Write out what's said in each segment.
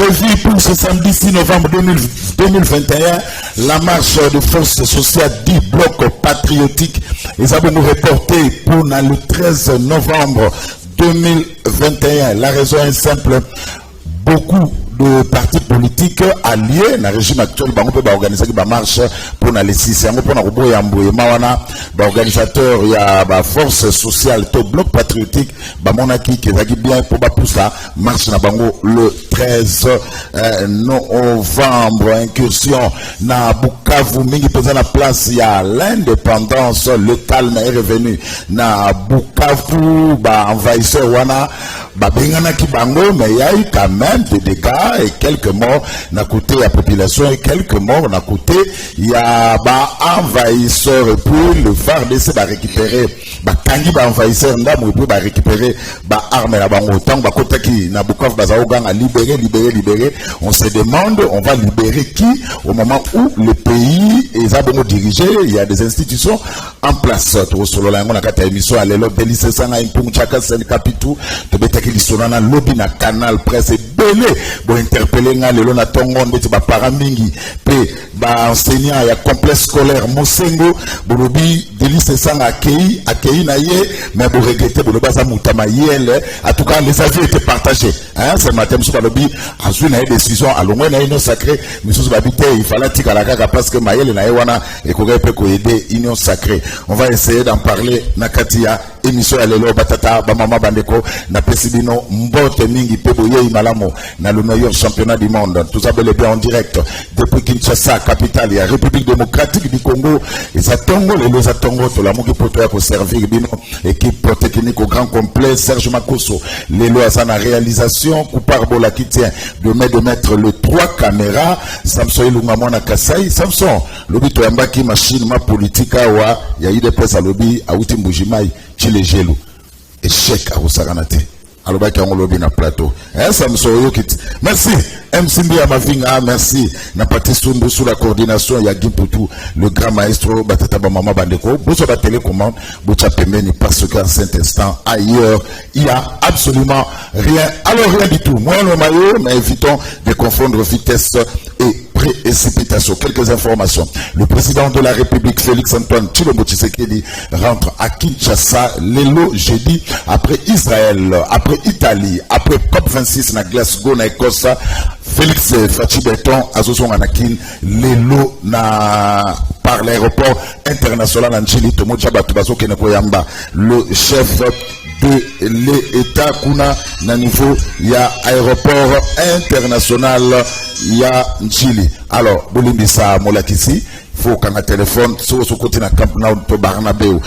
prévu pour ce samedi 6 novembre 2021 la marche de force sociale du bloc patriotique. Les avons reporté pour le 13 novembre 2021. La raison est simple. Beaucoup de partis politiques alliés dans le régime actuel va organiser une marche pour les 6 organisateur il y a la force sociale au bloc patriotique qui est bien pour pousser marche le 13 novembre. Incursion na Bukavu mingi pesant la place il y a l'indépendance, le calme est revenu na Bukavu envahisseur wana bengana ki bango, mais il y a eu quand même des dégâts et quelques morts na côté la population et quelques morts na côté il y a envahisseur et puis le FARDC va récupérer tangi envahisseur ndam et puis va récupérer arme la bango tant côté qui na Bukavu bazaogang a libérer. On se demande on va libérer qui au moment où le pays est abonné dirigé, il y a des institutions en place. Tout solo la ngona kata émission alelo Belice sanga impung chaka sen kapitu to betaki lisona lobby na canal presse belé bo interpeller nga lelo na tongo ndeti ba paramingi pe ba enseignant ya complexe scolaire Mosengo bo lobby Belice sanga accueilli na ye mais bo regretter bo loba za mutama yele. En tout cas les avis étaient partagés hein ce matin monsieur ba lobby azui na décision alongwe na union sacrée monsieur babité il fallait tikala kaka parce que mayele na yewana et ko peut aider union sacrée. On va essayer d'en parler na katia émission alelo batata ba mama bandeko na pesibino mbote mingi peboye imalamo na le meilleur championnat du monde. Tout ça bel et bien en direct depuis Kinshasa, capitale ya République démocratique du Congo. Et ça tongo les atongo to la moki poto ya ko servir bino équipe technique au grand complet Serge Makoso lelo asana réalisation Couparbola qui tient de mettre le 3 caméras Samson Ilunga na Kasai Samson lobi to yambaki machine ma politique wa ya ide pesa lobi auti mbujimai chile gelo échec à Rosaganate alobaki on lobi na plateau Samson yokit merci MC Mbia Mavinga merci na Patisumbu sous la coordination ya Gimputu le grand maestro batata ba mama bandeko boso ba télécommande bocha pembeni parce qu'en cet instant ailleurs il y a absolument rien, alors rien du tout. Moi le maillot mais évitons de confondre vitesse et précipitation. Quelques informations. Le président de la République, Félix Antoine Tshilombo Tshisekedi, rentre à Kinshasa l'élo jeudi après Israël, après Italie, après COP26 na Glasgow na Écosse. Félix Fachibeton Azozon Anakin l'élo na par l'aéroport international Anjili Tomocha Batubazo Kenekoyamba, le chef de l'État Kuna na niveau ya aéroport international ya Njili. Alors, Bolimbisa Molakisi, faut qu'on a téléphone sur ce côté na Camp Nou to Barnabéu.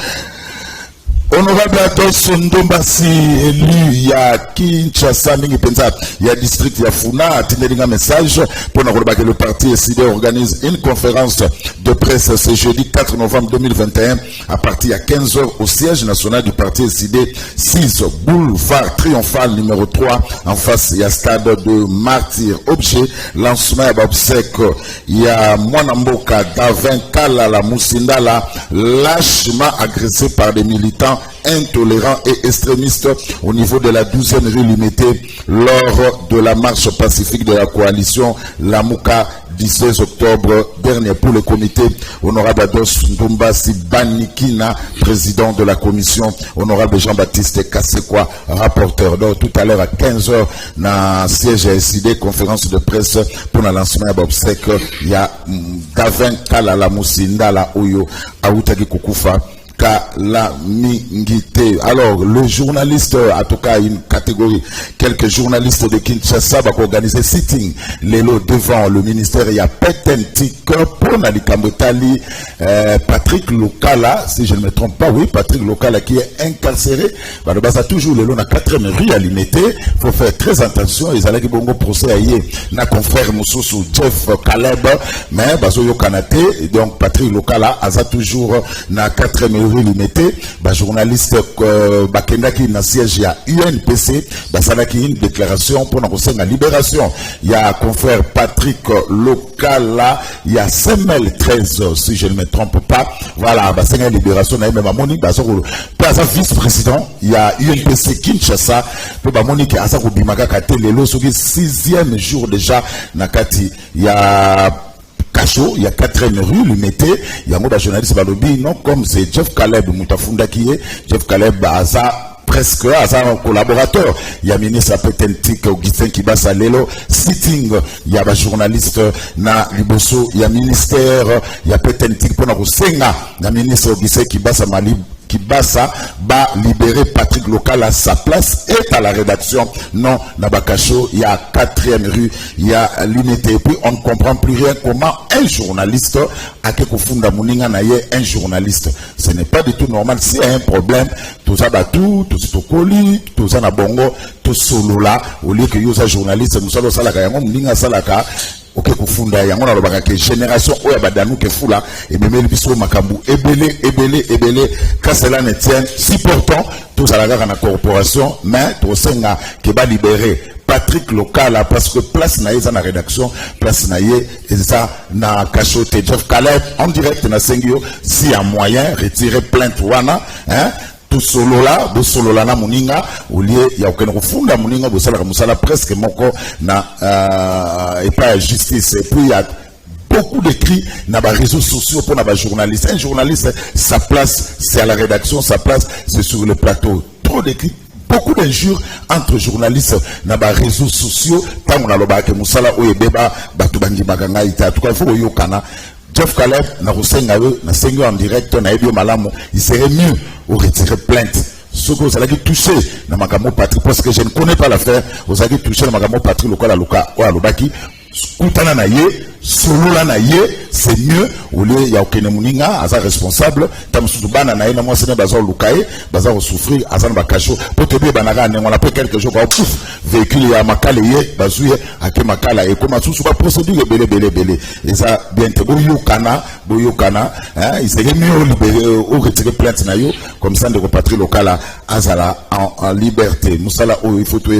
Honorable Atos Ndombasi élu ya Kinshasa mingi penza ya district ya Funa atindeli un message pour que le parti SID organise une conférence de presse ce jeudi 4 novembre 2021 à partir de 15h au siège national du parti SID 6 boulevard triomphal numéro 3 en face ya stade de Martyr. Objet lancement ya obsèque ya Mwanamboka Davin Kalala Musindala lâchement agressé par des militants intolérants et extrémistes au niveau de la 12e rue limitée lors de la marche pacifique de la coalition Lamuka 16 octobre dernier. Pour le comité, honorable Ados Ndombasi Banikina, président de la commission, honorable Jean-Baptiste Kassekwa, rapporteur. Donc tout à l'heure à 15h, na siège à SID, conférence de presse pour le lancement à Bobsek, il y a Gavin Kalala Musindala Oyo, Aoutagi Kukufa. La mingité. Alors, le journaliste, en tout cas, une catégorie, quelques journalistes de Kinshasa vont organiser sitting l'élo devant le ministère. Il y a Petentik pour Nalikambotali, Patrick Lokala, si je ne me trompe pas, oui, Patrick Lokala qui est incarcéré. Bah, de base, à toujours l'élo na 4e rue à limiter. Faut faire très attention. Ils allaient bon procès à yé. Na confrère Moussoussou, Jeff Caleb, mais bazo yo kanate. Donc, Patrick Lokala, a toujours na 4e rue rue Limité, journaliste Bakendaki na siège ya UNPC, basalaki une déclaration pour nous la libération. Il y a confrère Patrick Local là, il y a 513 si je ne me trompe pas. Voilà, la libération na même Monique Baza vice-président, il y a UNPC Kinshasa, pour Monique Asa Bimaka Kate lelo sur 6e jour déjà nakati. Il y a Cachot, il y a 4e rue, Limité, il y a un journaliste Balobi, non, comme c'est Jeff Caleb Moutafunda qui est, Jeff Caleb Aza, presque, Aza un collaborateur, il y a ministre Petentik, Augustin Kibasa Lelo, sitting, il y a un journaliste na Liboso, il y a ministère, il y a Petentik pour Narusenga, il y a ministre Augustin Kibasa Mali, Kibasa va libérer Patrick Local à sa place et à la rédaction. Non, Nabakacho, il y a 4e rue, il y a l'unité. Et puis on ne comprend plus rien comment un journaliste a quelque funda Mouninga naye un journaliste. Ce n'est pas du tout normal. S'il y a un problème, tout ça batou, tout ça coli, tout ça na bongo, tout solo là, au lieu que yo sa journaliste, nous sommes salaka, yango Mouninga salaka. Ok, kufunda yango na lobaka ke génération oya badanu ke fula et même biso makambu ebele quand cela ne tient si pourtant tout ça la na corporation mais to senga ke ba libérer Patrick Local parce que place na yeza na rédaction place na ye et ça na Cachote Jeff Caleb en direct na sengio si y a moyen retirer plainte wana hein. Tout solo là na Muninga au lieu il y a aucun refunda Muninga musala presque moko na et pas justice et puis il y a beaucoup d'écrits dans les réseaux sociaux pour les journalistes. Un journaliste, sa place c'est à la rédaction, sa place c'est sur le plateau. Trop d'écrits, beaucoup d'injures entre journalistes dans les réseaux sociaux. Tant on a le bac musala ou ebeba batubangi baganga ita. En tout cas il faut yokana. Jeff Caleb, na sengo en direct, na ebio malamu, il serait mieux au retirer plainte. Ce que vous allez toucher dans Magamo Patrick, parce que je ne connais pas l'affaire, vous allez toucher dans Magamo Patrick, local à Luka, ou à Lubaki, Koutana naye, solo la naye, c'est mieux, au lieu, il y a aucun mouninga, aza responsable, tam soubana naye, na moi c'est bazar Lukaye, bazar souffrir, azan bakacho, pour te dire, banaga, on a pris quelques jours, pouf, véhicule, ya makalaye, bazouye, ake makala, et comme tout, soit procédure, belé, et ça, bien, te boyokana, hein, il serait mieux au libérer, au retirer plainte nayo, comme ça, de repatrier local azala, en liberté, moussala, il faut tout,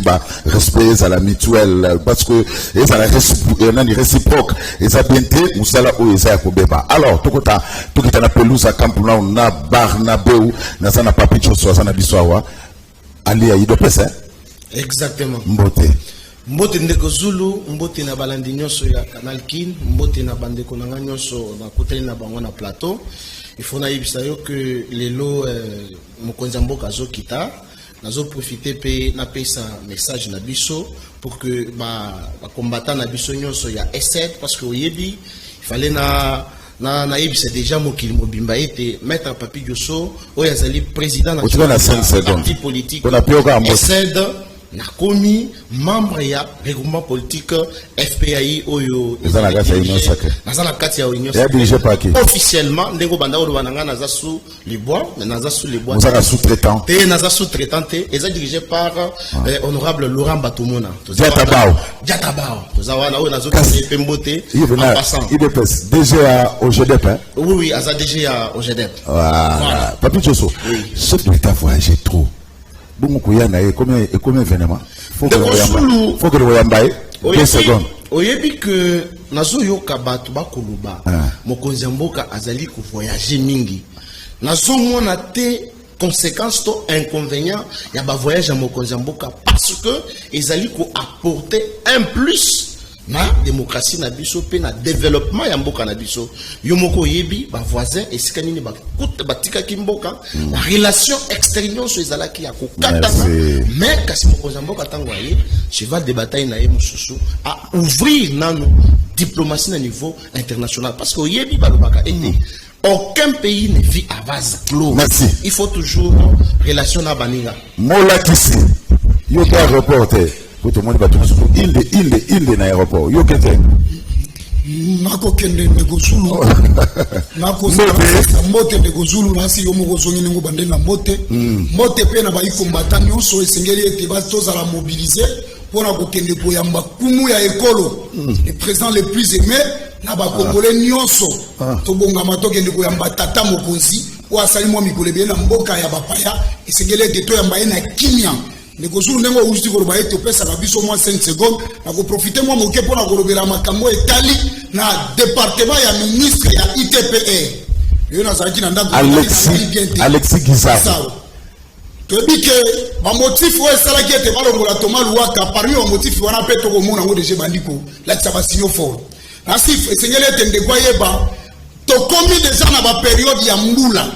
respect, à la mutuelle, parce que, et ça la réciproque, et ça bien été, moussala, ou ça kobeba. Alors, tout qui na pelouse à Campuna, on a Barnabeu, na sana papicho, na biswawa, ali à Idopes, hein? Exactement. Mbote ndeko Zulu, mbote na balandi nyonso ya Canal Kin, mbote na bandeko na nyonso na koteli na bango na plateau. Il faut naïbisa yo que lelo mokonzi mboka zo kita, nazo profiter pe na pesa message na biso pour que ba combattant na biso nyonso ya S7 parce que oyebi il fallait na c'est déjà mokili mobimba ete maître Papi Diosso oyazali président na parti politique S7 na komi membre ya regroupement politique FPI oyo nazana kati ya union officiellement ndeko banda oyo bananga naza sous les bois naza sous-traitant et ça dirigé par honorable Laurent Batumona Diatabao tozawana oyo nazo pe mbote en passant il est déjà au GDP hein? Oui aza déjà au GDP voilà Papi Diosso chef de l'État voyager trop. Bon, combien événement? Faut que le voyambaye. 2 secondes. Oyebi que nazo yoka batu bakuluba. Mokonzi mboka azali ko voyager mingi. Nazo mona te conséquences to inconvénients ya ba voyage à mokonzi mboka parce que ezali ko apporter un plus na démocratie na biso pe na développement ya mboka na biso yo moko yebi ba voisin esika nini ba kuta batika ki mboka la relation extérieure so ezalaki ya kokatana mais kasi mokonzi mboka tango aye cheval de bataille na ye mususu à ouvrir nano diplomatie na niveau international parce que yebi ba lobaka ete aucun pays ne vit à vase clos. Merci. Il faut toujours relation na baninga mola kisi yo ka reporter. Tout le monde va tout il na aéroport. Yo kete. Nako kende ndeko Zulu. Nako mbote ndeko Zulu nasi yo moko zongi ngo bande na mbote. Mbote pe na ba ikombata nyonso esengeli ete ba tozala mobiliser pour na kokende koyamba kumu ya ekolo. Le président le plus aimé na ba congolais nyonso. To bonga matokende koyamba tata mokonzi ou asali mwa mikolo bien na mboka ya bapaya esengeli ete toyamba ye na kimia ndeko zulu ndenge outi koloba ete opesaka biso mwa 5 secondes na koprofite mwa moke mpona kolobela makambo etali na département ya ministre ya ITPR yo nazalaki na ndako Alexis Gizao toyebi ke bamotife oyo esalaki ete balongola Thomas Luwaka parmi bamotife wana mpe tokomona yango deja bandi kolakisa basinyo fort nasif esengeli ete ndeko ayeba tokomi deja na baperiode ya mbula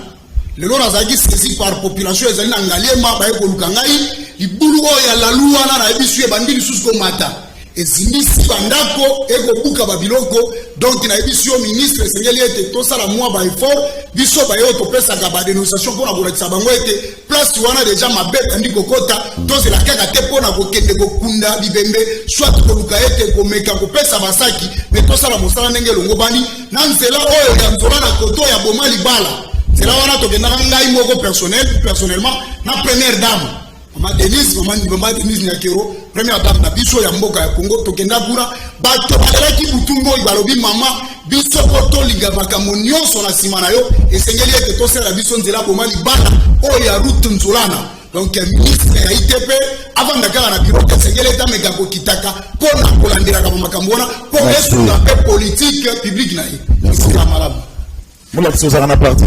lelo nazalaki saisi par population ezali na ngaliema baye koluka ngai libulu oyo ya lalu wana nayebi su ebandi lisusu komata ezindisi bandako ekobuka babiloko donc nayebi su yo ministre esengeli ete tosala mwa baeffort biso baye oyo topesaka badénonciation mpona kolakisa bango ete place wana deja mabe ebandi kokota tozela kaka te mpona kokende kokunda bibembe soit koluka ete komeka kopesa basaki me tosala mosala ndenge elongo bani na nzela oyo ya nzola na koto ya boma libala nzela wana tokendaka ngai moko personnellement na première dame Maman Denise Nyakero, première dame na biso ya mboka ya Congo, tokenda kuna bato balaki butumbo ibalobi mama biso koto linga makambo nyonso na sima na yo esengeli ete tosala biso nzela boma libala oyo ya route nzolana. Donc ministre ya ITP avant dakala na bureau esengeli ete ameka kokitaka mpona kolandelaka makambo wana po esunga mpe politique publique na ye esika malamu. Mulakisi ozalaka na parti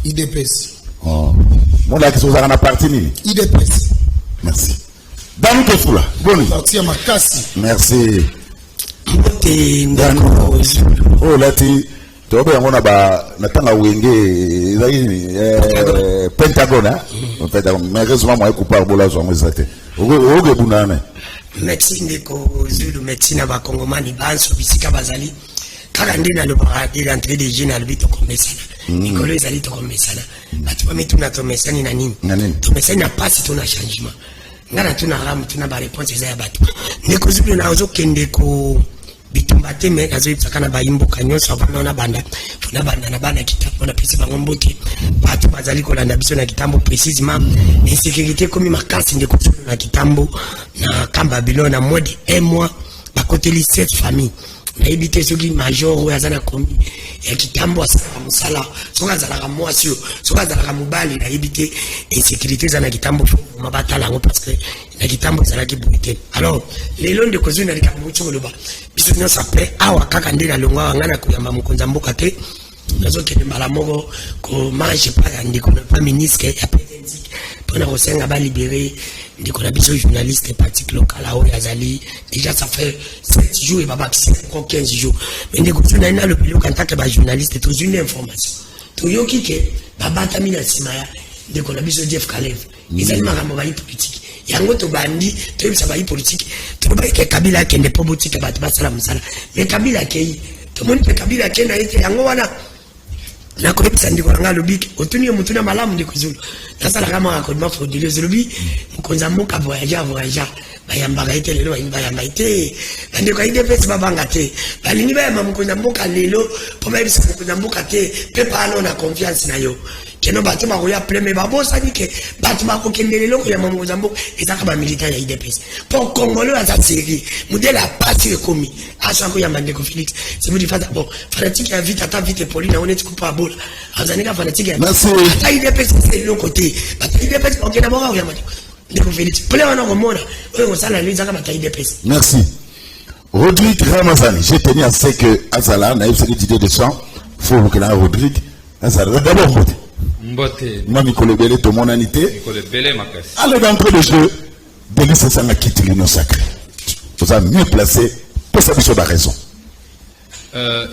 IDPS. Mulakisi ozalaka na parti nini? IDPS. Merci. Dani Kefula, boni. Parti ya makasi. Merci. Dani. Oh lati tobe yango na ba natanga wenge ezali Pentagone hein. Pentagone mais heureusement moi coupa bola zo ngezate. Oge bunana. Merci ndeko Zulu merci na ba Kongomani banso bisika bazali. Kala ndena lo ba l'entrée des jeunes albito komesana. Nikolo ezali to komesana. Batu ba metuna to mesani na nini? To mesani na pasi to na changement. Ngana tuna ramu tuna ba réponse za ya batu. Ndeko Zulu na ozo kende ko bitumba teme kazo ipsakana ba imbo kanyo savana na banda. Funa banda na banda kitabu na pisi ba ngombote. Batu bazali ko landa biso na kitambo précisément. Insécurité comme makasi ndeko Zulu na kitambo na kamba bilo na modi 1 mois ba côté 7 familles. Na ebite soki major ou azana komi ya kitambo asala musala soka zala mwasio soka zala mubali na ebite insécurité zana kitambo mabatala ngo parce que na kitambo zala kibuite alors lelo ndeko Zulu na likambo choloba biso nyo sape awa kaka ndela longwa ngana kuyamba mukonza mboka te nazo kende mala moko ko mange pa ndiko na ministre ya président pona ko senga ba libérer ndiko na biso journaliste parti local awo yazali déjà ça fait 7 jours et baba 15 jours mais ndiko tuna ina le pilo kantaka ba journaliste to une information to yoki ke baba tamina simaya ndiko na biso Jeff Kalev izali makambo ba politique yango to bandi to bisa ba politique to ba ke Kabila kende politique ba basala musala mais Kabila ke to moni pe Kabila kenda ite yango wana na kolepisa ndiko nga lobiki otuni mutuna malamu ndiko Zulu nasala kama akodima frauduleux lobi mkonza mboka voyager bayamba gaite lelo bayamba ite ndiko IDPS babanga te balingi bayamba mkonza mboka lelo poma ibisa mkonza mboka te pepa ano na confiance na yo keno batu ba koya pleme babosa dike batu ba kokende lelo ko ya mkonza mboka ezaka ba militant ya IDPS pour congolais aza série modèle a parti komi asa ko ya mandeko Félix c'est vous di fata bon fanatique ya vite ata vite Pauline on est coupa bola azanika fanatique ya merci ata IDPS c'est le côté bata IDPS on kena bora ya mandeko ndeko Félix plein wana ko mona oyo ko sala leza kama bata IDPS merci Rodrigue Ramazani j'ai tenu à ce que Azala na yebsaki d'idée de sang faut que la Rodrigue Azala d'abord Mbote. Moi, Nicole Bélé, tout mon anité. Nicole Bélé, ma casse. Allez d'entrée de jeu, Délice Sanga quitte l'union sacrée. Vous avez mieux placé pour ça, vous avez raison.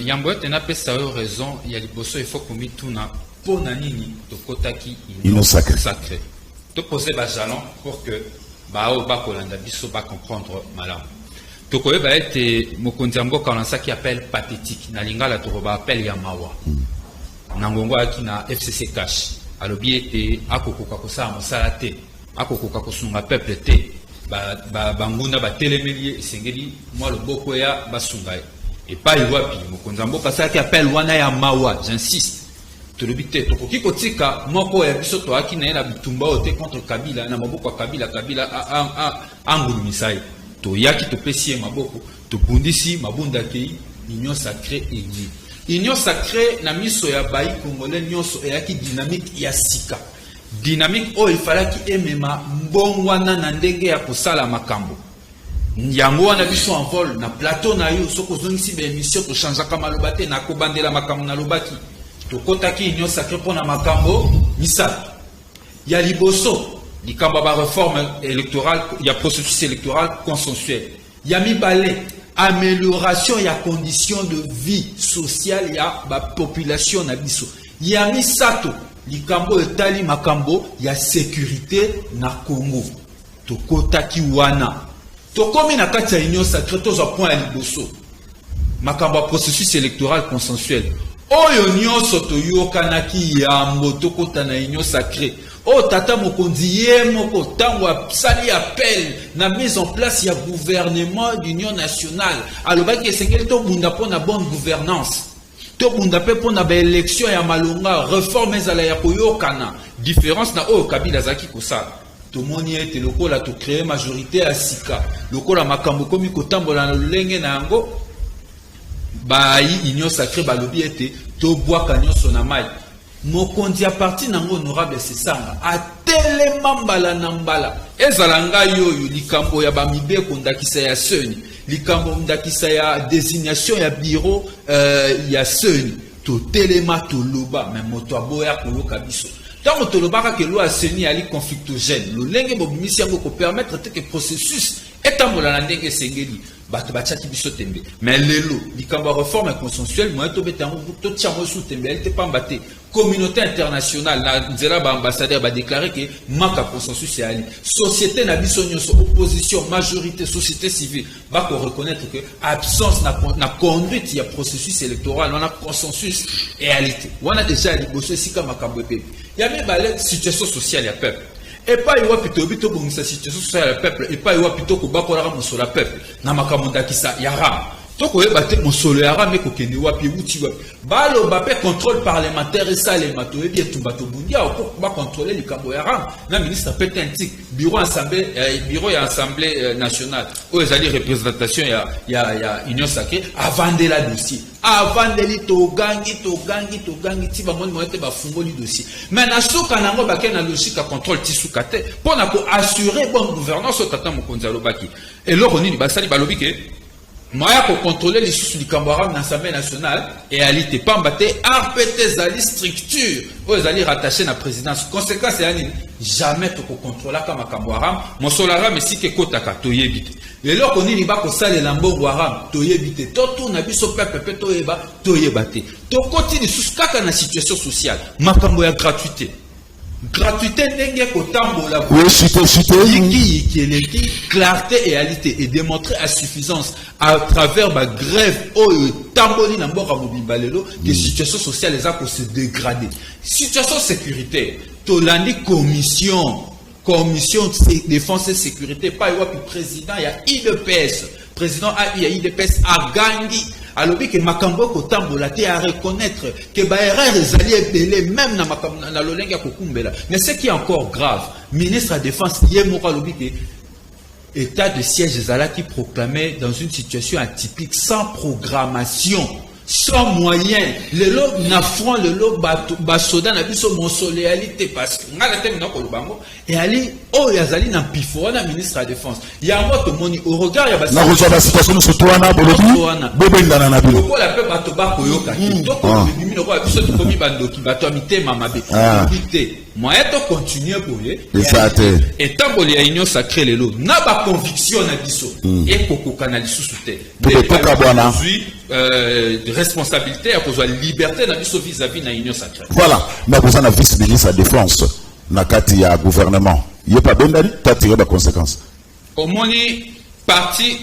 Yambote n'a pas sa raison. Il y a des bossos, il faut qu'on mette tout na ponanini de kotaki union sacrée. Tu poser bas jalon pour que bao ba kolanda biso ba comprendre malam. Tu connais ba être mokondiambo quand ça qui appelle pathétique. Na lingala tu ba appelle yamawa. Nangongo aki na FCC cash alobi ete akokoka kosala mosala te akokoka kosunga peuple te banguna batelemeli esengeli mwa loboko ya basunga epai wapi mokonzi mboka asalaki appel wana ya mawa j'insiste tolobi te tokoki kotika moko ya biso toaki na ye na bitumba oyo te contre Kabila na maboko ya Kabila angulumisa ye toyaki topesi ye maboko tobundisi mabunda akei union sacrée et union sacrée na miso ya bayi congolais nyonso eyaki dynamique ya sika dynamique il fallait ki emema mbongwana na ndenge ya kosala makambo yango wana biso en vol na plateau na yo soko zongisi ba émission to changeaka maloba te na kobandela makambo na lobaki to kotaki union sacrée pona makambo misato ya liboso likambo ba réforme électorale ya processus électoral consensuel ya mibale amélioration ya conditions de vie sociale ya ba population na biso ya misato likambo etali makambo ya sécurité na Congo to kotaki wana tokomi na kati ya union sacrée toza point ya liboso makambo ya processus électoral consensuel oyo nyonso toyokanaki yambo tokota na union sacrée o tata mokonzi ye moko tango asali appel na mise en place ya gouvernement d'union nationale alobaki esengeli tobunda mpo na bonne gouvernance tobunda mpe mpo na baélection ya malonga réforme ezala ya koyokana différence na oyo kabila azalaki kosala tomoni ete lokola tocrée majorité ya sika lokola makambo komi kotambola na lolenge na yango bayi union sacrée balobi ete tobwaka nyonso na mai mokonzi ya parti nango honorable Sesanga atelema mbala na mbala ezala ngai oyo likambo ya bamibeko ndakisa ya seni likambo ndakisa ya désignation ya bureau ya seni totelema toloba mais moto aboya koyoka biso tango tolobaka ke loi seni ali conflictogène lolenge bobimisi yango kopermettre te ke processus etambola na ndenge esengeli bato batiaki biso tembe mais lelo likambo ya réforme consensuelle moyen tobeta yango totiango sous tembe ali te pamba te communauté internationale na nzela baambassadeur badéclaré ke maka consensus eyali société na biso nyonso opposition majorité société civile bako reconnaître que absence na conduite ya processus électoral wana consensus eyali te wana déjà liboso esika makambo epepe ya mibale situation sociale ya peuple et pas y wapi to bito bongisa situation sociale ya peuple et pas y wapi to kobakola mosolo ya peuple na makambo ndakisa ya ram toko yeba te mosolo ya ram ekokende wapi uti wapi balo bape contrôle parlementaire esalema to yebi etumba to bundia oko ba contrôler likambo ya ram na ministre petentik bureau ya assemblée nationale o ezali représentation ya union sacrée avandela dossier avandeli togangi ti bamoni moyete bafungoli dossier mais na suka nango bake na logique ya contrôle tisuka te mpona koassurer bonne gouvernance o tata mokonzi alobaki eloko nini basali balobi ke moya kocontrôler lisusu likambo ram na assemblée nationale eyali te pamba te rpt ezali structure oyo ezali rattaché na présidence conséquence ya nini jamais tokocontrôlaka makambo ram mosolo ram esika ekotaka toyebi te eloko nini bakosalela mbongo ram toyebi te totuna biso pepe mpe toyeba te tokoti lisusu kaka na situation sociale makambo ya gratuité ndenge kotambola yiki clarté et réalité et démontrer à suffisance à travers ma grève tamboli na mboka mobimba lelo que situation sociale les a pour se dégrader situation sécuritaire tolandi commission défense et sécurité pas wapi président ya IDPS président ya IDPS agangi alobi ke makambo kotambola te à reconnaître que ba erreur ezali ebele même na makambo na lolenge kokumbela mais ce qui est encore grave ministre de la défense yemoko alobi ke état de siège ezalaki proclamé dans une situation atypique sans programmation sans moyen lelo na front lelo basoda na biso monsoléalité parce que ngala te na kolobango et ali yazali na pifo na ministre de la défense yango to moni au regard ya basi na rejoindre la situation surtout wana bolobi bobendana na bilo ko la pe bato ba koyoka kitoko bimi no ko biso to komi bandoki bato mitema mabe vite moyen to continuer boye et tamboli ya union sacrée lelo na ba conviction na biso et koko kanali susute de responsabilité à cause de la liberté vis-à-vis de l'union sacrée. Voilà, nous avons un vice-ministre à défense na kati ya gouvernement. Il n'y a pas d'endali, tu as tiré des conséquences. Au moni parti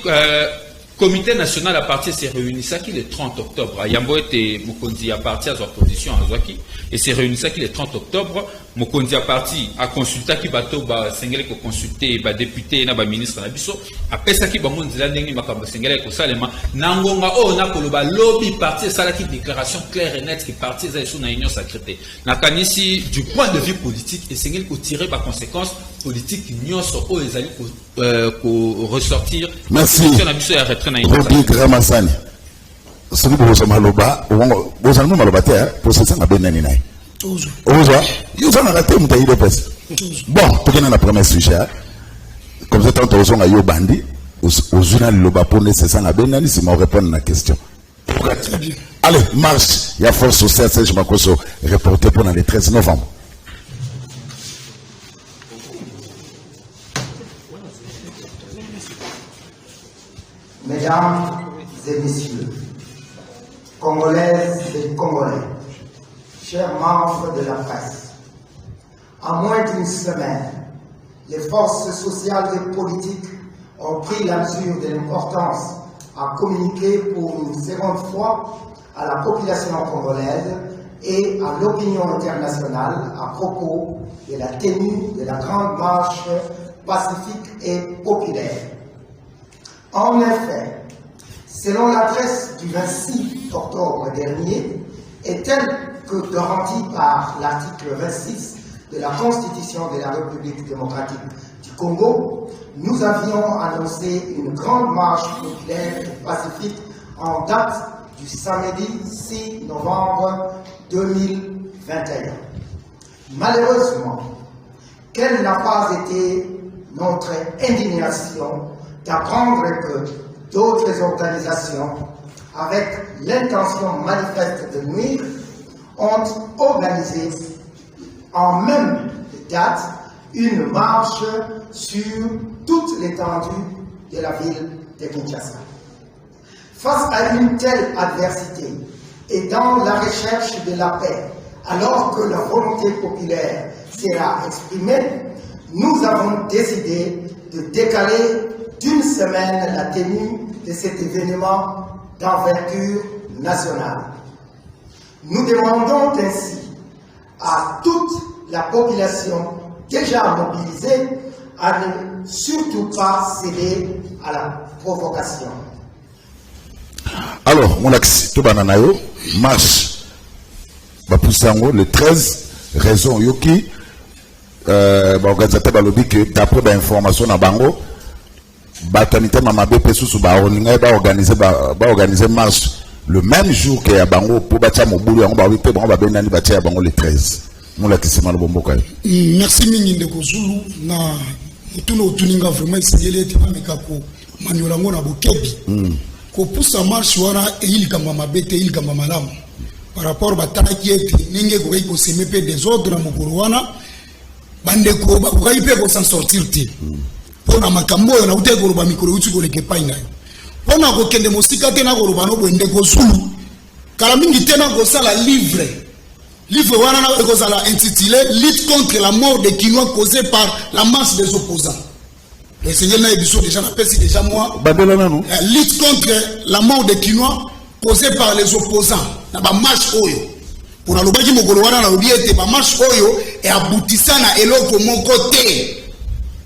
comité national à partir s'est réuni ça qui le 30 octobre. Yambo était Mokonzi à partir à opposition à Zouaki et s'est réuni ça qui le 30 octobre. Mokonzi à parti à consulter qui bateau ba sengele ko consulter ba député na ba ministre na biso après ça qui ba monzela ndengi makambo sengele ko salema nangonga o na koloba lobby parti ça qui déclaration claire et nette qui parti za sous na union sacrée na kanisi du point de vue politique et sengele ko tirer ba conséquences politiques nyonso o ezali ko ressortir merci Rodrigue Ramassani. soki bokosa maloba bozala mo maloba te posesanga benani na ye ozwa yo ozalaka te moto ayide pesa bon tokende na premier sujet comme ça tanto ozonga yo bandi ozwi na liloba mpo nde sesanga benani nsima orépondre na question. Allez, marche, il y a force sociale, Serge Makoso, reporté pendant le 13 novembre. Mesdames et messieurs, Congolaises et Congolais, chers membres de la presse, en moins d'une semaine, les forces sociales et politiques ont pris la mesure de l'importance à communiquer pour une seconde fois à la population congolaise et à l'opinion internationale à propos de la tenue de la grande marche pacifique et populaire. En effet, selon la presse du 26 octobre dernier, et telle que garantie par l'article 26 de la Constitution de la République démocratique du Congo, nous avions annoncé une grande marche populaire et pacifique en date du samedi 6 novembre 2021. Malheureusement, quelle n'a pas été notre indignation d'apprendre que d'autres organisations, avec l'intention manifeste de nuire, ont organisé en même date une marche sur toute l'étendue de la ville de Kinshasa. Face à une telle adversité et dans la recherche de la paix, alors que la volonté populaire sera exprimée, nous avons décidé de décaler d'une semaine la tenue de cet événement d'envergure nationale. Nous demandons ainsi à toute la population déjà mobilisée à ne surtout pas céder à la provocation. Alors, mon axe, tout bananayo, marche, Bapoussango, le 13, raison yoki, organisateur balobi que d'après l'information na bango, batanité mamabe pesusu ba organiser marche le même jour que ya bango pour batia mobulu yango ba wipe bango ba benani batia ya bango le 13. Mon axe malo bomboka. Merci mingi ndeko Zulu na mutuno utuninga vraiment isengeli ete bamekako manyolango na bokebi. Ko poussa marche wana ilikamba mabete ilikamba malamu. Par rapport batanaki ete ninge ko ko semepe des ordres na mokolo wana bandeko ba ko ipe ko s'en sortir ti. Pona makambo na uteko ba mikolo uti ko leke paina. Pona ko kende mosika tena ko rubano bwende ko Zulu. Kala mingi tena ko sala livre wana na ko sala intitulé lutte contre la mort des Kinois causée par la masse des opposants. Le Seigneur n'a édition déjà la peste déjà moi. Lutte contre la mort des Kinois causée par les opposants. Na ba marche oyo. Pour na lobaki mokolo wana na lobi ete ba marche oyo et aboutissant na eloko moko te.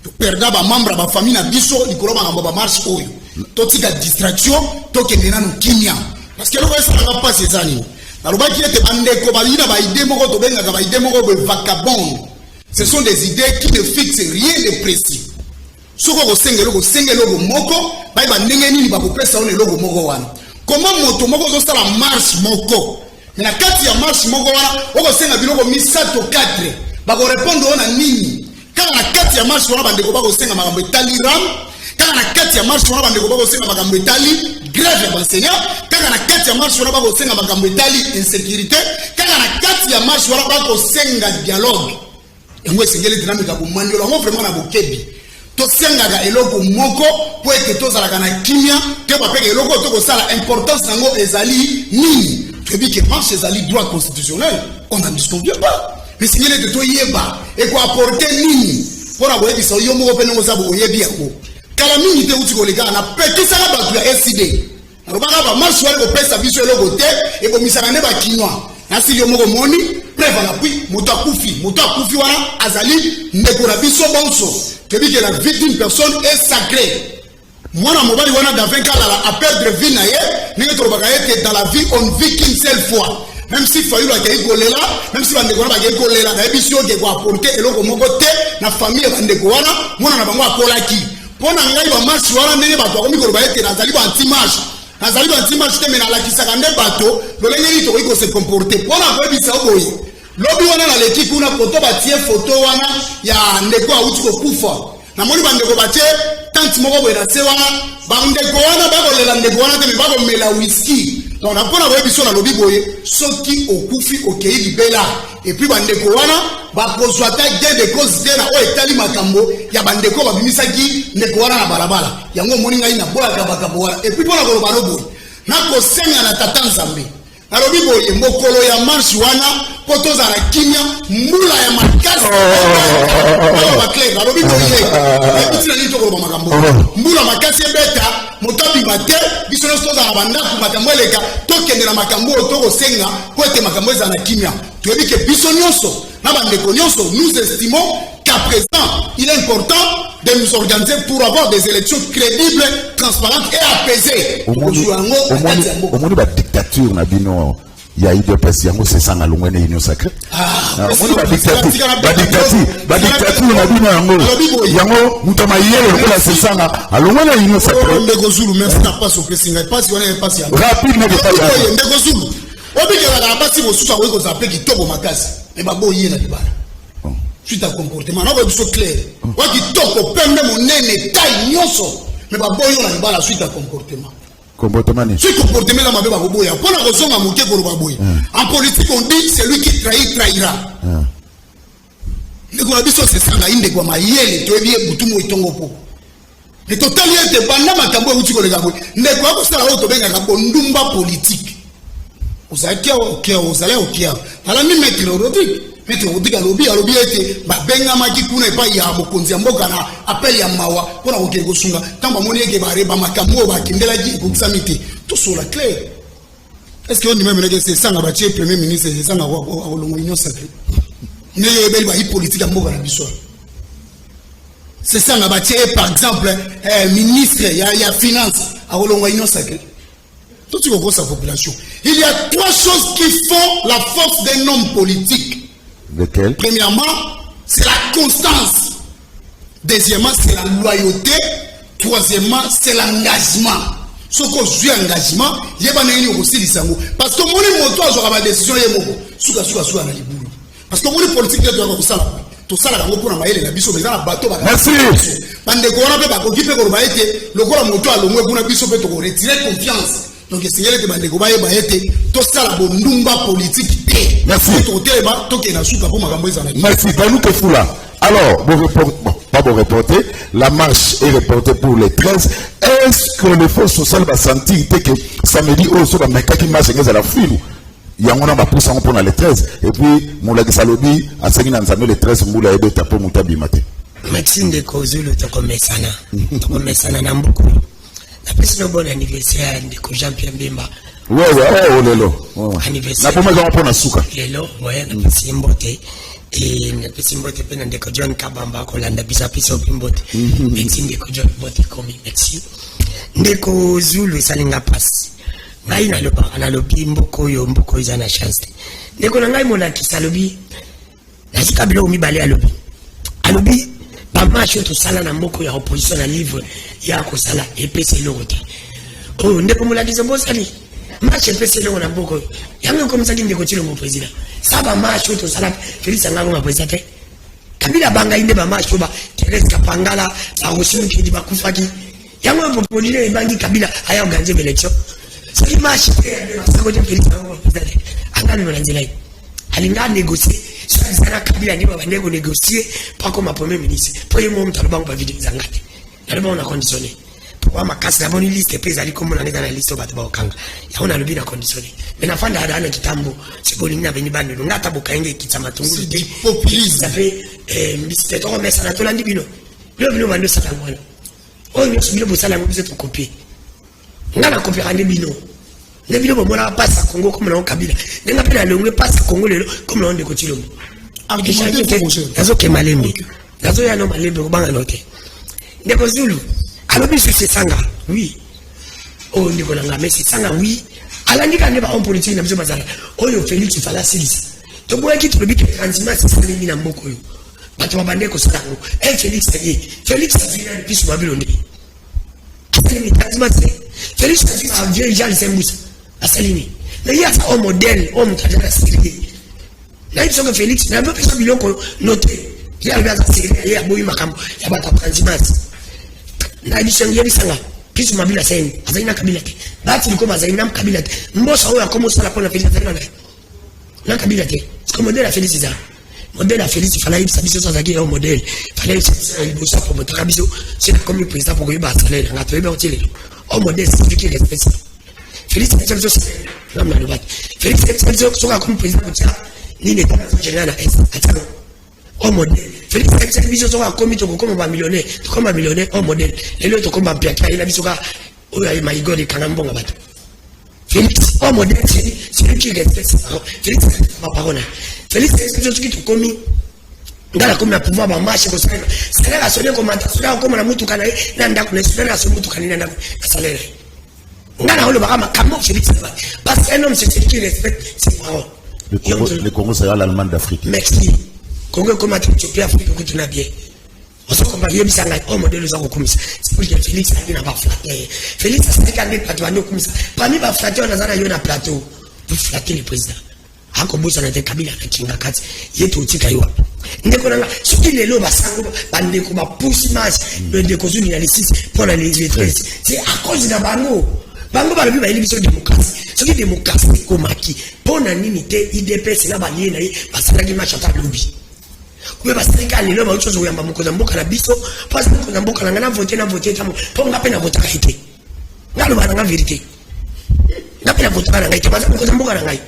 To perda ba membre ba famille na biso likolo ba marche oyo. To tika distraction to kende na kimia. Parce que loko esa na pas ces années. Na lobaki ete bandeko ba ina ba idée moko to benga ba idée moko be vagabond. Ce sont des idées qui ne fixent rien de précis. Soko ko sengelo moko ba ba ndenge nini ba ko pesa on logo moko wana. Comment moto moko zo sala marche moko. Na kati ya marche moko wana oko senga biloko misato 4 ba ko répondre ona nini. Kama na kati ya marche wana bandeko ba ko senga makambo etali ram. Kama na kati ya marche wana bandeko ba ko senga makambo etali grève ya enseignant. Kama na kati ya marche wana ba ko senga makambo etali insécurité. Kama na kati ya marche wana ba ko senga dialogue. Engwe sengeli dinamika ko manyola ngo vraiment na bokebi. To sengaga eloko moko po ete tozalaka na kimia te bapeke eloko to kosala importance nango ezali nini toyebi ke marche ezali droit constitutionnel on n'en disconvient pas mais singeli ete toyeba eko apporte nini mpona koyebisa yo moko mpe ndenge oza boyebi yango kala mingi te uti kolekaka na pekisaka bato ya SID nalobaka bamarche wana kopesa biso eloko te ekomisaka nde bakinois nasi yo moko moni preuve na pui moto akufi wana azali ndeko na biso bonso toyebi ke la vie d'une personne est sacrée mwana mobali wana davin kalala a perdre vie na ye ndenge tolobaka ete dans la vie on vit qu'une seule fois même si fayulu akei kolela même si bandeko wana bakei kolela nayebi si oke koaporte eloko moko te na famille ya bandeko wana mwana na bango akolaki mpo na ngai bamarche wana ndenge bato bakomi koloba ete nazali baanti marche nazali bantima chute mena la kisakande bato lolenge ni to iko se comporter pona ko bisa oboyi lobi wana na leki kuna poto batie photo wana ya ndeko auti ko kufa na moni bandeko batie tant moko boye na se wana bandeko wana bakolela ndeko wana te bakomela whisky donc na pona ko biso na lobi boye soki okufi okei libela et puis bandeko wana bakozwa ta gain de cause te na o etali makambo ya bandeko babimisaki ndeko wana na balabala yango moni ngai na boya kabaka wana et puis pona koloba no boye na kosenga na tata nzambe na lobi boye mokolo ya marche wana po tozala kimia mbula ya makasi bakle na lobi boye ebitina ni tokoloba makambo mbula makasi ebeta motabima te biso nyonso tozala bandako makambo eleka tokende na makambo oyo tokosenga po ete makambo ezala na kimia toyebi ke biso nyonso na bandeko nyonso nous estimons qu'à présent il est important de nous organiser pour avoir des élections crédibles, transparentes et apaisées. Au monde de dictature, na bino il y a eu des présidents c'est ça na longwene union sacrée. Au monde de dictature, na bino yango mutama yele lokola c'est ça na longwene union sacrée. Ndeko Zulu même na passe au pressing, passe wana passe ya. Rapidement de pas. Ndeko Zulu. Obikela na passe bosuka weko zape kitoko makasi. Mais babo yela libala. Suite à comportement, on va être clair. On dit toko pembe monene taille nyonso, mais ba boyo na libala suite à comportement. Comportement ni. Suite comportement na mabe ba boya. Pour la raison à moquer pour ba boya. En politique on dit celui qui trahit trahira. Ne ko biso c'est ça na inde kwa mayele to ebie butumo itongo po. Le total était banda makambo uti ko le gabo. Ne ko ko sala auto benga ka ndumba politique. Ozakia okia ozala okia. Ala mi mettre Rodrigue. Mais tu dis que l'objet était benga maki kuna epa ya mokonzi mboka na appel ya mawa pona okele kosunga tamba moni eke bare ba makambo ba kindela ji kusamite tout sur la clair. Est-ce que on dit même que c'est ça na batie premier ministre c'est ça na longo union sacrée ne yebel ba politique mboka na biso c'est ça na batie par exemple ministre ya finance a longo union sacrée tout ce qu'on sa population. Il y a trois choses qui font la force d'un homme politique. Lequel? Premièrement, c'est la constance. Deuxièmement, c'est la loyauté. Troisièmement, c'est l'engagement. Ce qu'on suit engagement, il y a pas de aussi lisango. Parce que mon moto a joué décision et mon souka na libulu. Parce que mon politique est comme ça. Tout ça là pour na maele na biso mais na bateau ba. Merci. Bande ko na pe ba ko kipe ko ba ete lokola moto a longwe kuna biso pe to ko retirer confiance. Donc c'est que bande ko ba e ba ete tout ça la bondumba politique. Merci. Merci. Nous te fous là. Alors, pas pour reporter, la marche est reportée pour les 13. Est-ce que le Fonds social va sentir que samedi, au soir, qui marche à la file? Il y a un pouce pour les 13. Et puis, Moulagi Salobi, à Séguin les 13, Moula et de Tapo Moutabi Maté. Maxime de Kozulu, tu commences à Nambuku. La personne bon anniversaire de Jean-Pierre Bemba. Ouais, oh, lelo. Anniversaire. Na poma za na suka. Lelo, ouais, na pesi mbote. Et na pesi mbote pe na ndeko John Kabamba ko landa bisa pisa mbote. Merci ndeko John mbote komi, merci. Ndeko Zulu salinga pass. Ngai na lobi mboko iza na chance. Ndeko na ngai mona kisalobi. Na sika bilo mibale alobi. Alobi ba marche to sala na mboko ya opposition na livre ya ko sala epese lokote. Oh ndeko mulakiza mbosali. Marche pese longo na mboko yango comme ça ndeko tilo mo président saba marche to sala Félix Angango ma président kabila banga inde ba marche ba Thérèse Kapangala ba Rosimu Kidi ba kufaki yango proponile bangi kabila aya organiser élection c'est marche ça ko Félix Angango président angalo na nzela alinga négocier ça kabila ndi ba ndeko négocier pas comme premier ministre premier moment talobango ba vidéo zangate naleba on a conditionné pourquoi ma casse la bonne liste pèse ali comme on est dans la liste ba okanga ya on a le bien conditionné mais na fanda ada na kitambo c'est bon ni abeni bande ngata bokaenge kitama tungulu c'est populisme ça fait liste to mais ça na to landi bino bino bando ça la ngwana oh ni subilo bo sala ngobize to copier ngana copier ande bino ne bino bo mona passe à Congo comme na Kabila nga pe na longwe passe à Congo lelo comme na onde ko tilombo nazo ke malembe nazo ya no malembe ko banga note ndeko Zulu alors bien c'est sanga oui oh ndiko nanga mais c'est sanga oui alandika ne ba on politique na biso bazala oyo Félix fala silisa to boya ki to biki transhumance c'est ça ni na mboko yo bato babande ko sala ko Félix a dit na biso babilo ndi c'est ni transhumance Félix a vieux Jean Semboussa à Salini. Mais il y a un modèle, homme qui a déjà série. Là, il faut que Félix n'a pas besoin de noter. Il y a un série, il y a un boui macambo, il y a un transimas. Là, il y a un sanga. Puis tu m'as vu la scène, avec une Kabila. Là, tu comme avec une Kabila. Moi, ça a commencé à la prendre la Félix. Là, Kabila. C'est comme modèle à Félix, c'est ça. Modèle à Félix, il fallait que ça soit un modèle. Il fallait que ça pour monter à Biso. C'est comme le président pour que il salaire. On a trouvé un tir. Oh, modèle, c'est celui qui respecte ça. Félix, c'est ça. Félix, c'est ça. Comme président pour ça. Ni l'État général à Est. Oh, modèle. Félix, c'est ça. Ils ont commis comme un millionnaire. Comme un millionnaire, oh, modèle. Et l'autre, comme un piaca. Il a vu ça. Oh, il m'a rigolé quand même bon à battre. Félix, oh, modèle, c'est lui qui respecte ça. Félix, c'est ma parole. Félix, c'est ce qui est commis. Dans la commune, pouvoir marcher comme ça. C'est là, sonner comme un salaire, comme la moutou canaille, n'anda qu'on est sur la moutou canaille, n'anda salaire. On a le barama, comment Félix, parce qu'un homme, c'est celui qui respecte ses paroles. Le Congo, c'est l'Allemagne d'Afrique. Merci. Congo, comme Éthiopie, Afrique, que tu n'as bien. On se compare, il y a un homme modèle aux comme ça. C'est pour que Félix n'a pas flatté. Félix, c'est un des plateaux, comme ça. Parmi les flattés, on a un plateau pour flatter le président. Akobosa na te Kabila na kinga kati yetu utika iwa ndeko na soki lelo basango bandeko ba push match le ndeko zuni na les 6 pour la les 13 c'est à cause de bango ba lobi ba élection démocratie soki démocratie komaki pona nini te IDPS na ba lié na basala ki match ata lobi oube basika lelo ba chose oyamba mokoza mboka na biso parce que mokoza mboka na voter tamo po ngape na voter été ngalo ba na vérité ngape na voter na ngai te parce que mokoza mboka na ngai.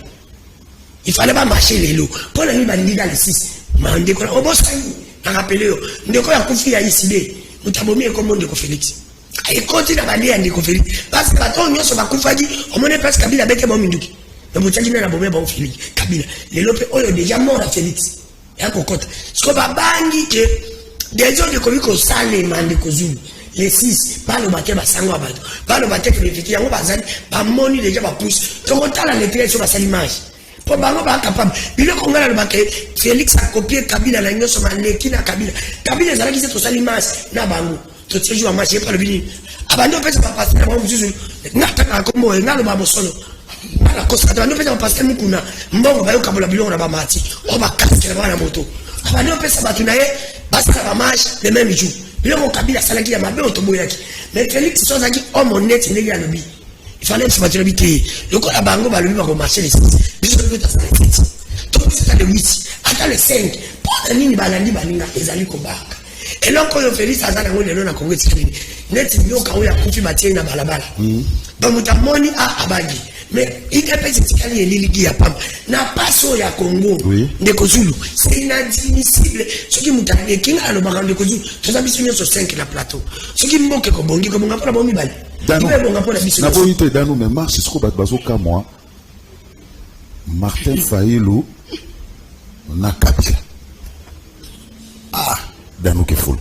Il fallait pas marcher les lots. Pour la nuit, il dans les 6. Mais on décolle. On bosse, on rappelle. On décolle à confier à ici. Nous avons mis comme on décolle Félix. Et continue à baler à décolle Félix. Parce que quand on se va confier, on est presque Kabila avec un bon minduki. Mais vous savez, on a bon bon Félix. Kabila. Les lots, on est déjà mort à Félix. Et à cocotte. Ce qu'on va banni que des gens de Covid qu'on sale les man de Kozulu. Les 6, pas le matin, pas sango abato. Pas le matin que les filles, on va zan, pas moni déjà va pousse. Donc on t'a la lettre sur la salimage. Pour bango ba capable il est congolais le baké Félix a copié Kabila la nyoso maneki na Kabila ezala ki c'est salimage na bango to tseju amache pas le bini abando pesa pa passer na bango zuzu na taka kombo na lo ba bosolo na la kosa abando pesa pa passer mukuna mbongo ba yo kabola bilongo na ba mati o ba kaske na ba moto abando pesa ba tunaye basa ba marche le même jour bilongo Kabila salaki ya mabe otoboyaki mais Félix sozaki homme honnête ndenge ya lobi. Il fallait se battre l'habiter. Le coup, la bango va lui marcher les 6. Bisous de ta salle. Donc, c'est le 8. Attends le 5. Pour la ligne, balani, balinga, les alliés combattent. Et là, quand on fait ça, ça n'a pas de Congo. Net, il y a un coup de bâtir dans la balabala. Donc, on a moni à Abagi. Mais il y a pas de ticali et l'iligi à Pam. N'a pas so ya Congo. De Kozulu. C'est inadmissible. Ce qui m'a dit, qui a le baran de Kozulu. Tous amis sont sur 5 la plateau. Ce qui m'a dit, comme on a pas la bonne balle. Danou, mais marche, c'est ce qu'on va bazoka moi. Martin Fayulu na Kabila. Ah, Danou qui foule.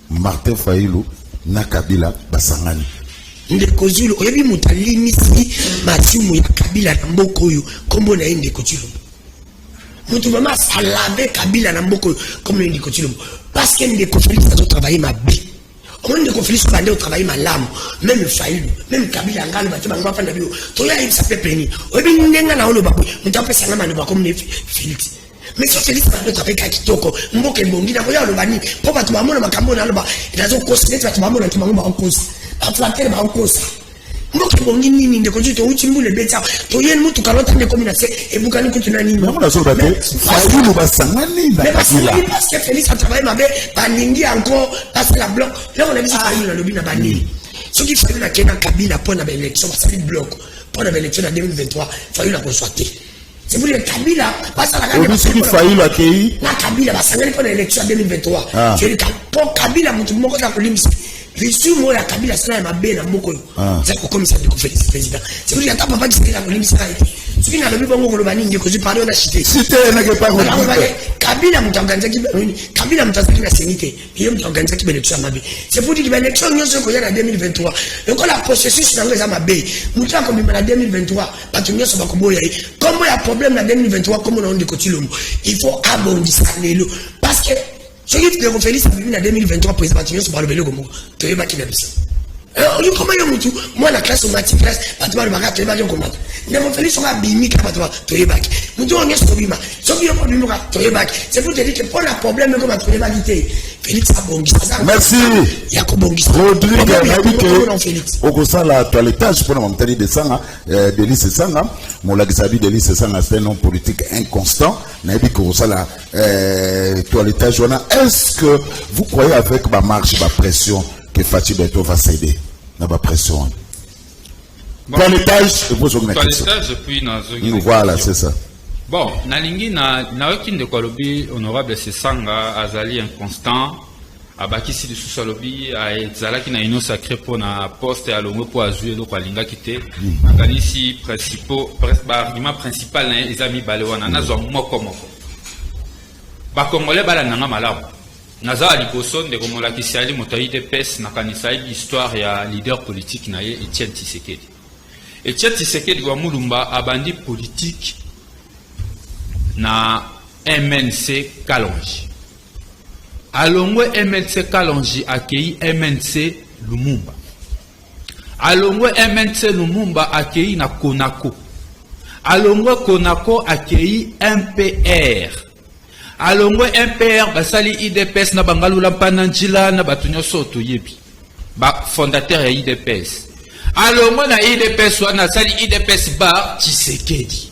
Martin Fayulu na Kabila basangani. Ndeko Zulu oyebi mutalimisi matimu ya Kabila na mboko yo kombo na Ndeko Zulu. Mutu mama salave Kabila na mboko comme Ndeko Zulu parce que Ndeko Félix a travaillé ma vie. On ne conflit sur bandé au travail malam, même Fayulu, même Kabila Ngal, Batima Ngapa Nabio, Toya il s'appelle Penny. Obi Nenga na Olo Babu, Mutapé Salama ne va comme Félix. Mais sur Félix, on travaille Kakitoko, Mboke Bongi, Nagoya Lobani, Papa Tumamona Makambo Nalba, et la zone cosmétique, Tumamona Tumamona en cause, à flatter en cause. Mboke Bongi Nini, de conduite au Timbu, le Beta, Toyen Moutou Kalota, les communautés, et Boukani Koutunani. Mais on a sur la tête, Fayulu Basangani, parce que Félix a travaillé ma belle, Baningi encore, parce que la bloc, là on a vu ça Fayulu dans le lobby, Baningi. Ce qui fait que Kena Kabila pour l'élection, ça fait bloc, pour l'élection en 2023, Fayulu a constaté. C'est pour le Kabila, parce que la Kabila. C'est qui Fayulu a accueilli. La Kabila va s'engager pour l'élection en 2023. C'est le pour Kabila, mon tout le monde a connu. Je suis moi la Kabila, c'est là ma belle à Moko. C'est pour comme ça de conférence président. C'est pour que t'as pas dit que la Kabila c'est ce qui n'a le bon gros banning que je parlais on a cité. Cité n'a pas Kabila mutanganza qui Kabila mutanganza qui na sénité. Il mutanganza qui élection ma belle. C'est pour dire que l'élection nous sommes en 2023. Donc la processus dans les ma belle. Mutanganza comme en 2023, pas tout le monde va comme comme il y a problème en 2023 comme on dit que il faut abondir ça parce que ce qui te Félix a vu en 2023 président Batignon sur le vélo comme tu es pas qui l'a Olingi comment yo mutu moi la classe au mati classe bato ba baka to ebaki komata ne mo feli so ka bimika bato to ebaki mutu on est bima so bi ko bimika to ebaki c'est pour te dire que pour la problème ko bato ebaki te Félix abongi ça Merci. Yakobongi Rodrigue Okosa la toilettage pour m'entendre de Sanga Délice Sanga mon lagisabi Délice Sanga c'est un homme politique inconstant nabi Okosa la toilettage est-ce que vous croyez avec ma marche ma pression que Fatih Beto va céder na ba pression toilettage puis voilà c'est ça. Bon, nalingi na okinde kwa lobi honorable Sesanga azali inconstant abakisi de sous-lobi a ezalaki na union sacrée pour na poste à longo pour azouer donc alinga kité akanisi principaux argument principal na ezami balewana nazo moko ba congolais bala nanga malamu naza liboso ndeko molakisi ali motaide pes na kanisa histoire ya leader politique na ye Etienne Tshisekedi. Etienne Tshisekedi wa mulumba abandi politique na MNC Kalonji. Alongwe MNC Kalonji accueilli MNC Lumumba. Alongwe MNC Lumumba accueilli na Konako. Alongwe Konako accueilli MPR. Alongwe MPR basali IDPS na bangalula pananjila na batunyo soto yebi. Ba fondateur ya IDPS. Alongwe na IDPS wana sali IDPS ba Tshisekedi.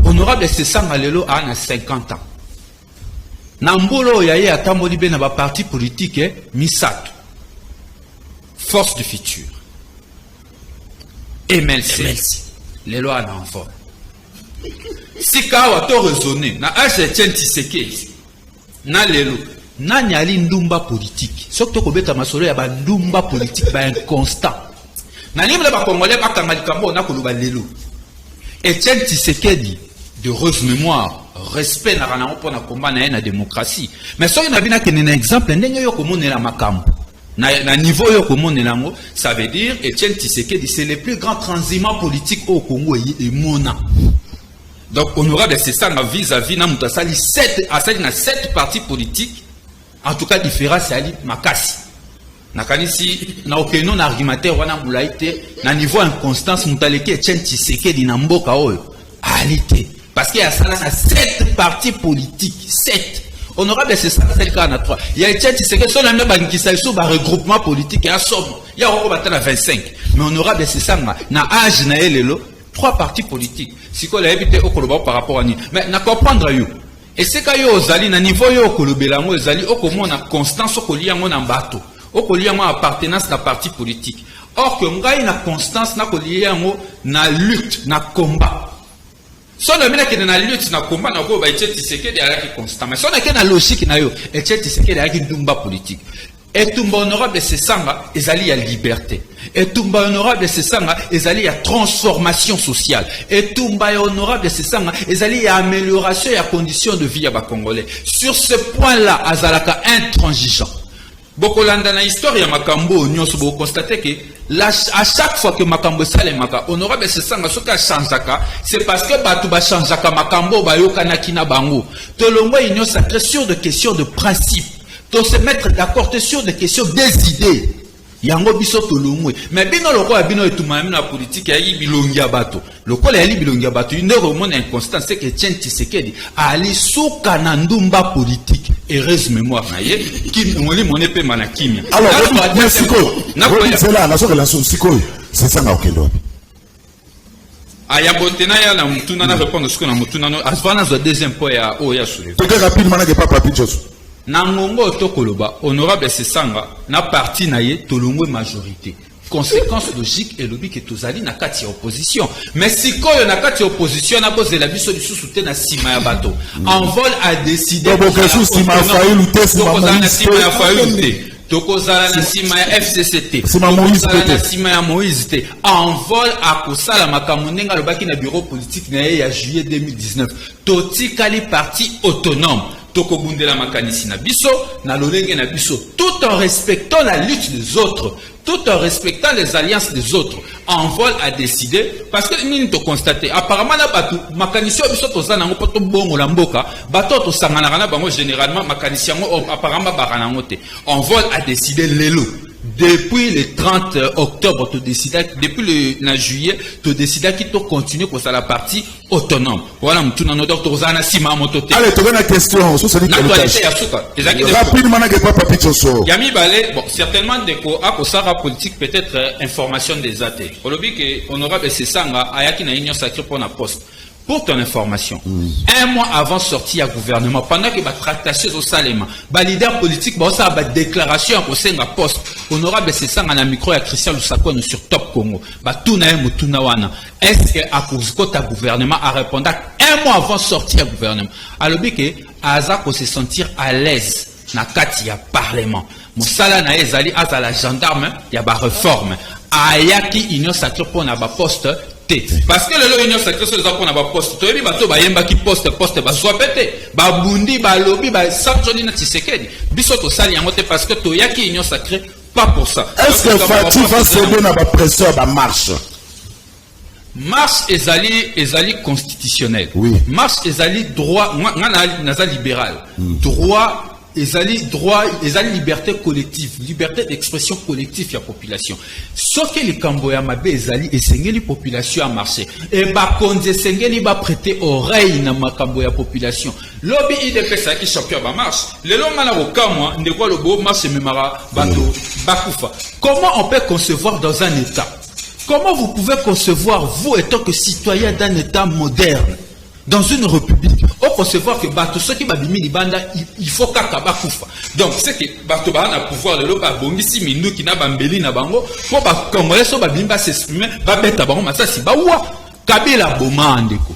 Honorable Sesanga lelo a 50 ans. Nambolo yaye atamboli be na ba parti politique Misato. Force du futur. MLC. Lelo a enfant. Sika wa to raisonner na Etienne Tshisekedi. Na lelo nani ali ndumba politique. Sokto ko beta masolo ya ba ndumba politique ba inconstant. Na limba ba congolais ba kangalika na koluba lelo. Etienne Tshisekedi de heureuse mémoire, respect na ranango pour na combat na la démocratie. Mais so y na bina que un exemple ndenge yo komonela makambo. Na niveau yo komonela ngo, ça veut dire Etienne Tshisekedi c'est le plus grand transhumant politique au Congo et mona. Donc honorable c'est ça vis-à-vis na mutasali 7 partis politiques en tout cas différents c'est ali makasi. Nakanisi na okeno na argumentaire wana mulaite na niveau inconstance mutaleki Etienne Tshisekedi na mboka oyo alité. Parce qu'il y a 7 partis politiques. 7. Honorable, c'est ça, c'est le cas, 3. Il y a Etienne Tshisekedi, son ami Bankisa, il y a un regroupement politique, il y a somme. Il y a un 25. Mais honorable, c'est ça, na âge, na elelo, 3 partis politiques. Si qu'on l'a évité au Koloba par rapport à nous. Mais na comprendre yo. Et c'est quand yo ozali, na niveau yo Kolobelango, ozali, au comment on a constance, au koliango na bateau. Au koliango appartenance na parti politique. Or que ngai na constance, na koliango, na lutte, na combat. Si on a mis la lutte na combat na ko ba Etienne Tshisekedi ala ki constant mais si on a que na logique na yo Etienne Tshisekedi ala ki ndumba politique et tumba honorable Sesanga ezali ya liberté et tumba honorable Sesanga ezali ya transformation sociale et tumba honorable Sesanga ezali ya amélioration ya conditions de vie ya ba congolais sur ce point là azalaka intransigeant. Bokolanda na histoire ya makambo nyonso bo constater que à chaque fois que makambo salemaka honorable Sesanga soka changeaka c'est parce que batu ba changeaka makambo ba yokana kina bango tolongo union sacrée sur des questions de principe to se mettre d'accord sur des questions des idées yango biso tolongwe mais bino loko ya bino etuma na politique ya bilongia bato loko ya bilongia bato une remone inconstant c'est que Etienne Tshisekedi ali suka na ndumba politique heureuse mémoire na ye qui ngoli moné pe manakimi alors c'est là na so relation siko c'est ça na okendo aya botena ya na mutuna na répondre ce que na mutuna no asvana zo deuxième point ya o ya soulever peut-être rapidement na pas rapide chose. Nangongo tokoloba honorable Sesanga na parti na ye tolongwe majorité. Conséquence logique et logique que tozali na kati ya opposition. Mais si koyo na kati ya opposition na boze la biso du soutien na sima ya bato. Envol a décidé tokozala na sima ya FCCT tokozala na sima ya Moïse te envol akosala makambo ndenge alobaki na bureau politique na ye ya juillet 2019 totikali parti autonome tokobundela makanisi na biso na lolenge na biso, tout en respectant la lutte des autres, tout en respectant les alliances des autres. Envol a décidé, parce que nous avons constaté, apparemment, makanisi biso tozana ngo poto bongo la mboka, bato to sangana na bango généralement makanisi apparemment barana ngote. Envol a décidé lelo. Depuis le 30 octobre, depuis le juillet, tu décides qu'il faut continuer pour ça la partie autonome. Voilà, tout le monde a sima mototé. Allez, tu as une question. Rapidement, Yami Balé, bon, certainement, à Sara politique, peut-être information des athées. Au lobby que honorable Sessanga, Ayaki na union sacrée pour la poste. Pour ton information, un mois avant sortie à gouvernement, pendant que la tractation au Salema, le leader politique, ça a une déclaration au sein de la poste. Honorable, c'est ça, on a un micro à Christian Lusako sur Top Congo. Est-ce que à cause de gouvernement a répondu un mois avant sortie à gouvernement? Alors, que Azak se sentir à l'aise dans le parlement. Mon salaire na ezali à la gendarme, il y a une réforme. Ayaki union sacrée pour la poste. Parce que le union sacrée sur les apports n'a pas poste. Tu as vu bateau bayemba qui poste ba soit pété. Ba bundi ba lobby ba Sanjoni na Tshisekedi. Bisoto sali yangote parce que to yaki union sacrée pas pour ça. Est-ce que Fatih va céder na ba pression ba marche? Marche ezali constitutionnel. Oui. Marche ezali droit naza libéral. Droit ezali liberté collective, liberté d'expression collective ya population. Ce que les Camboya mabe ezali esengeli population a marché. Et ba konze esengeli ba prêter oreille na makambo ya population. Lobby IDPS qui champion ba marche. Le longa na bokamwa ndeko le beau marche memara bato bakufa. Comment on peut concevoir dans un état? Comment vous pouvez concevoir vous étant que citoyen d'un état moderne? Dans une république, on concevoir que bato ceux qui babimi libanda il faut kakaba kufa. Donc c'est que bato ba na pouvoir le loba bongisi minu ki na bambeli na bango pour ba congolais so babimba s'exprimer ba beta bango masasi ba wa Kabila boma ndeko.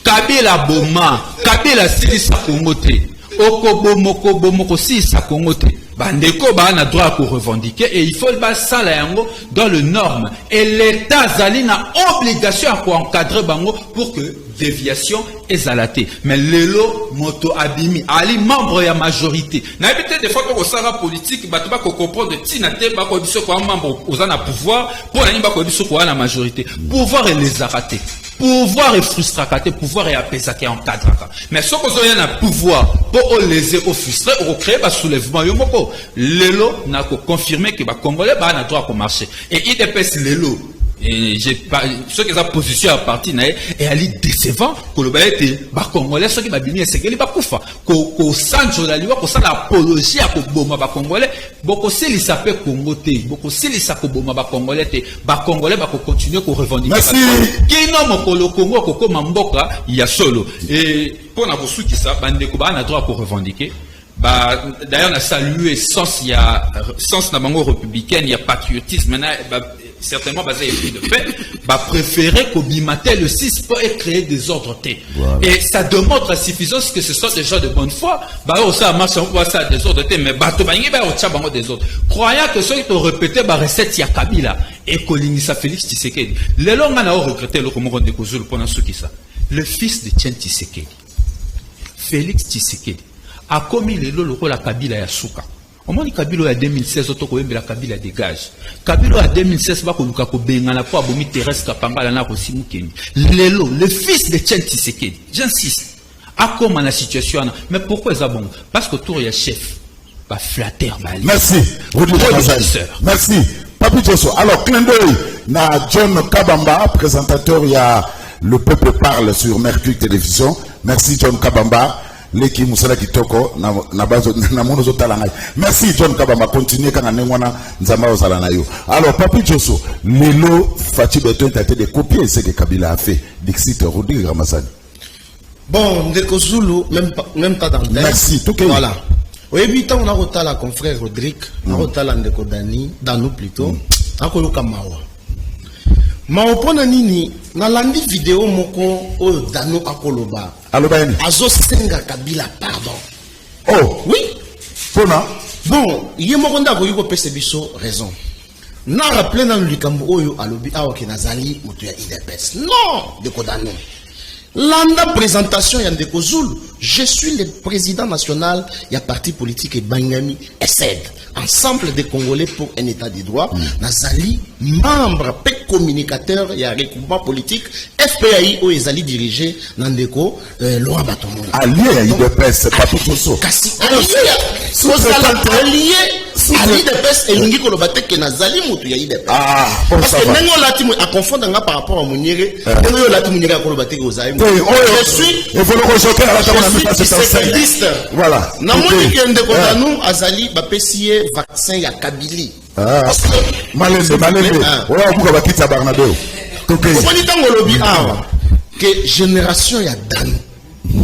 Kabila boma, Kabila silisa kongote. Okobo moko silisa kongote. Bandeko ba na droit pour revendiquer et il faut le basa la yango dans le norme et l'état zali na obligation à encadrer bango pour que déviation ezalate. Mais lelo moto abimi ali membre ya majorité. Na peut-être des fois que sara politique ba to comprendre tina te ba ko biso ko membre ozana pouvoir pour na ba ko biso ko na majorité. Pouvoir et les arrêter. Pouvoir et frustrakaté, pouvoir et apaiser qui encadre. Mais ce que vous avez un pouvoir pour les frustrer, pour créer un soulèvement, Lelo n'a qu'à confirmer que les Congolais ont droit pour marcher. Et IDPS Lelo, et j'ai pas, ceux qui ont position à partir, et elle est décevant, que les Congolais, ceux qui ont bien, c'est que les Bakoufa, qu'au centre de la loi, qu'au centre l'apologie à Koboma, Congolais, beaucoup si les sapés Congoté, beaucoup si les sapés Koboma, Congolais, Congolais, va continuer à revendiquer. Merci. Qui nomme le Congo, Koko Mamboka, il y a solo. Et pour la poursuite, ça, Bandeko, on a droit pour revendiquer. D'ailleurs, on a salué sens, il y a sens la bango républicaine, il y a patriotisme, maintenant, certainement basé sur de fait, préférer qu'au bimatel le 6 pour créer des ordres T. Voilà. Et ça démontre à suffisance que ce sont des gens de bonne foi. Ça marche, on voit ça des ordres T, mais des autres. Croyant que ceux qui ont répété la recette, il y a Kabila et Kolinisa Félix Tshisekedi. Les longs, on a regretté le Comoro de Kozul pendant ce qui ça. Le fils de Tien Tshisekedi, Félix Tshisekedi, a commis le lolo la Kabila ya Souka. Au moins, Kabila en 2016, la Kabila dégage. Kabila en 2016, le fils de Tien Tshisekedi, j'insiste, a comme la situation. Mais pourquoi ça bon? Parce que tout est chef, flatteur, merci. Merci. Papi Josso. Alors, clin d'œil, na John Kabamba, présentateur, il y a Le Peuple Parle sur Mercure Télévision. Merci John Kabamba. Leki Musala Kitoko na bazo na mono talanga. Merci John Kabamba, continuez quand on est nzamba ozala yo. Alors Papi Josso, lelo Fatih Beto a été de copier ce que Kabila a fait. Dixit Rodrigue Ramassani. Bon, Ndeko Zulu même pas dans le merci tout que voilà. Au habitant on a retala confrère Rodrigue, on a retala Ndeko Dani, Danou plutôt, akoloka mawa. Maopona nini na landi vidéo moko o Dano akoloba. Alobani. Azo senga Kabila pardon. Oh oui. Pona. Bon, yé moko ndako yuko pese biso raison. Na rappelé dans le likambo oyo alobi awa ke nazali moto ya IDPS. Non, de Kodano. Landa présentation Yandeko Zulu. Je suis le président national, il y a parti politique et Bangami SED. Ensemble des Congolais pour un état de droit. Nazali, membre, communicateur, il y a un regroupement politique, FPAI, où ils allaient diriger Nandeko, Loa Batomon. Allié à IDPS, c'est pas tout ça. Allié de PES et Lungi Kolobate que Nazali Moutou ya IDPS. Ah, bon, parce ça que va. Nengo Lati à confondre par rapport à Mouniere, Nengo Lati Mouniere à Kolobate que Ozaïm. Je suis. Il faut le rejeter à la table de sécurité. Voilà. Namoni qui Ndeko Danou, Azali, Bapesiye, vaccin ya Kabili. Malembe. Ouais, on va quitter à Barnabéo. Que génération ya Danou.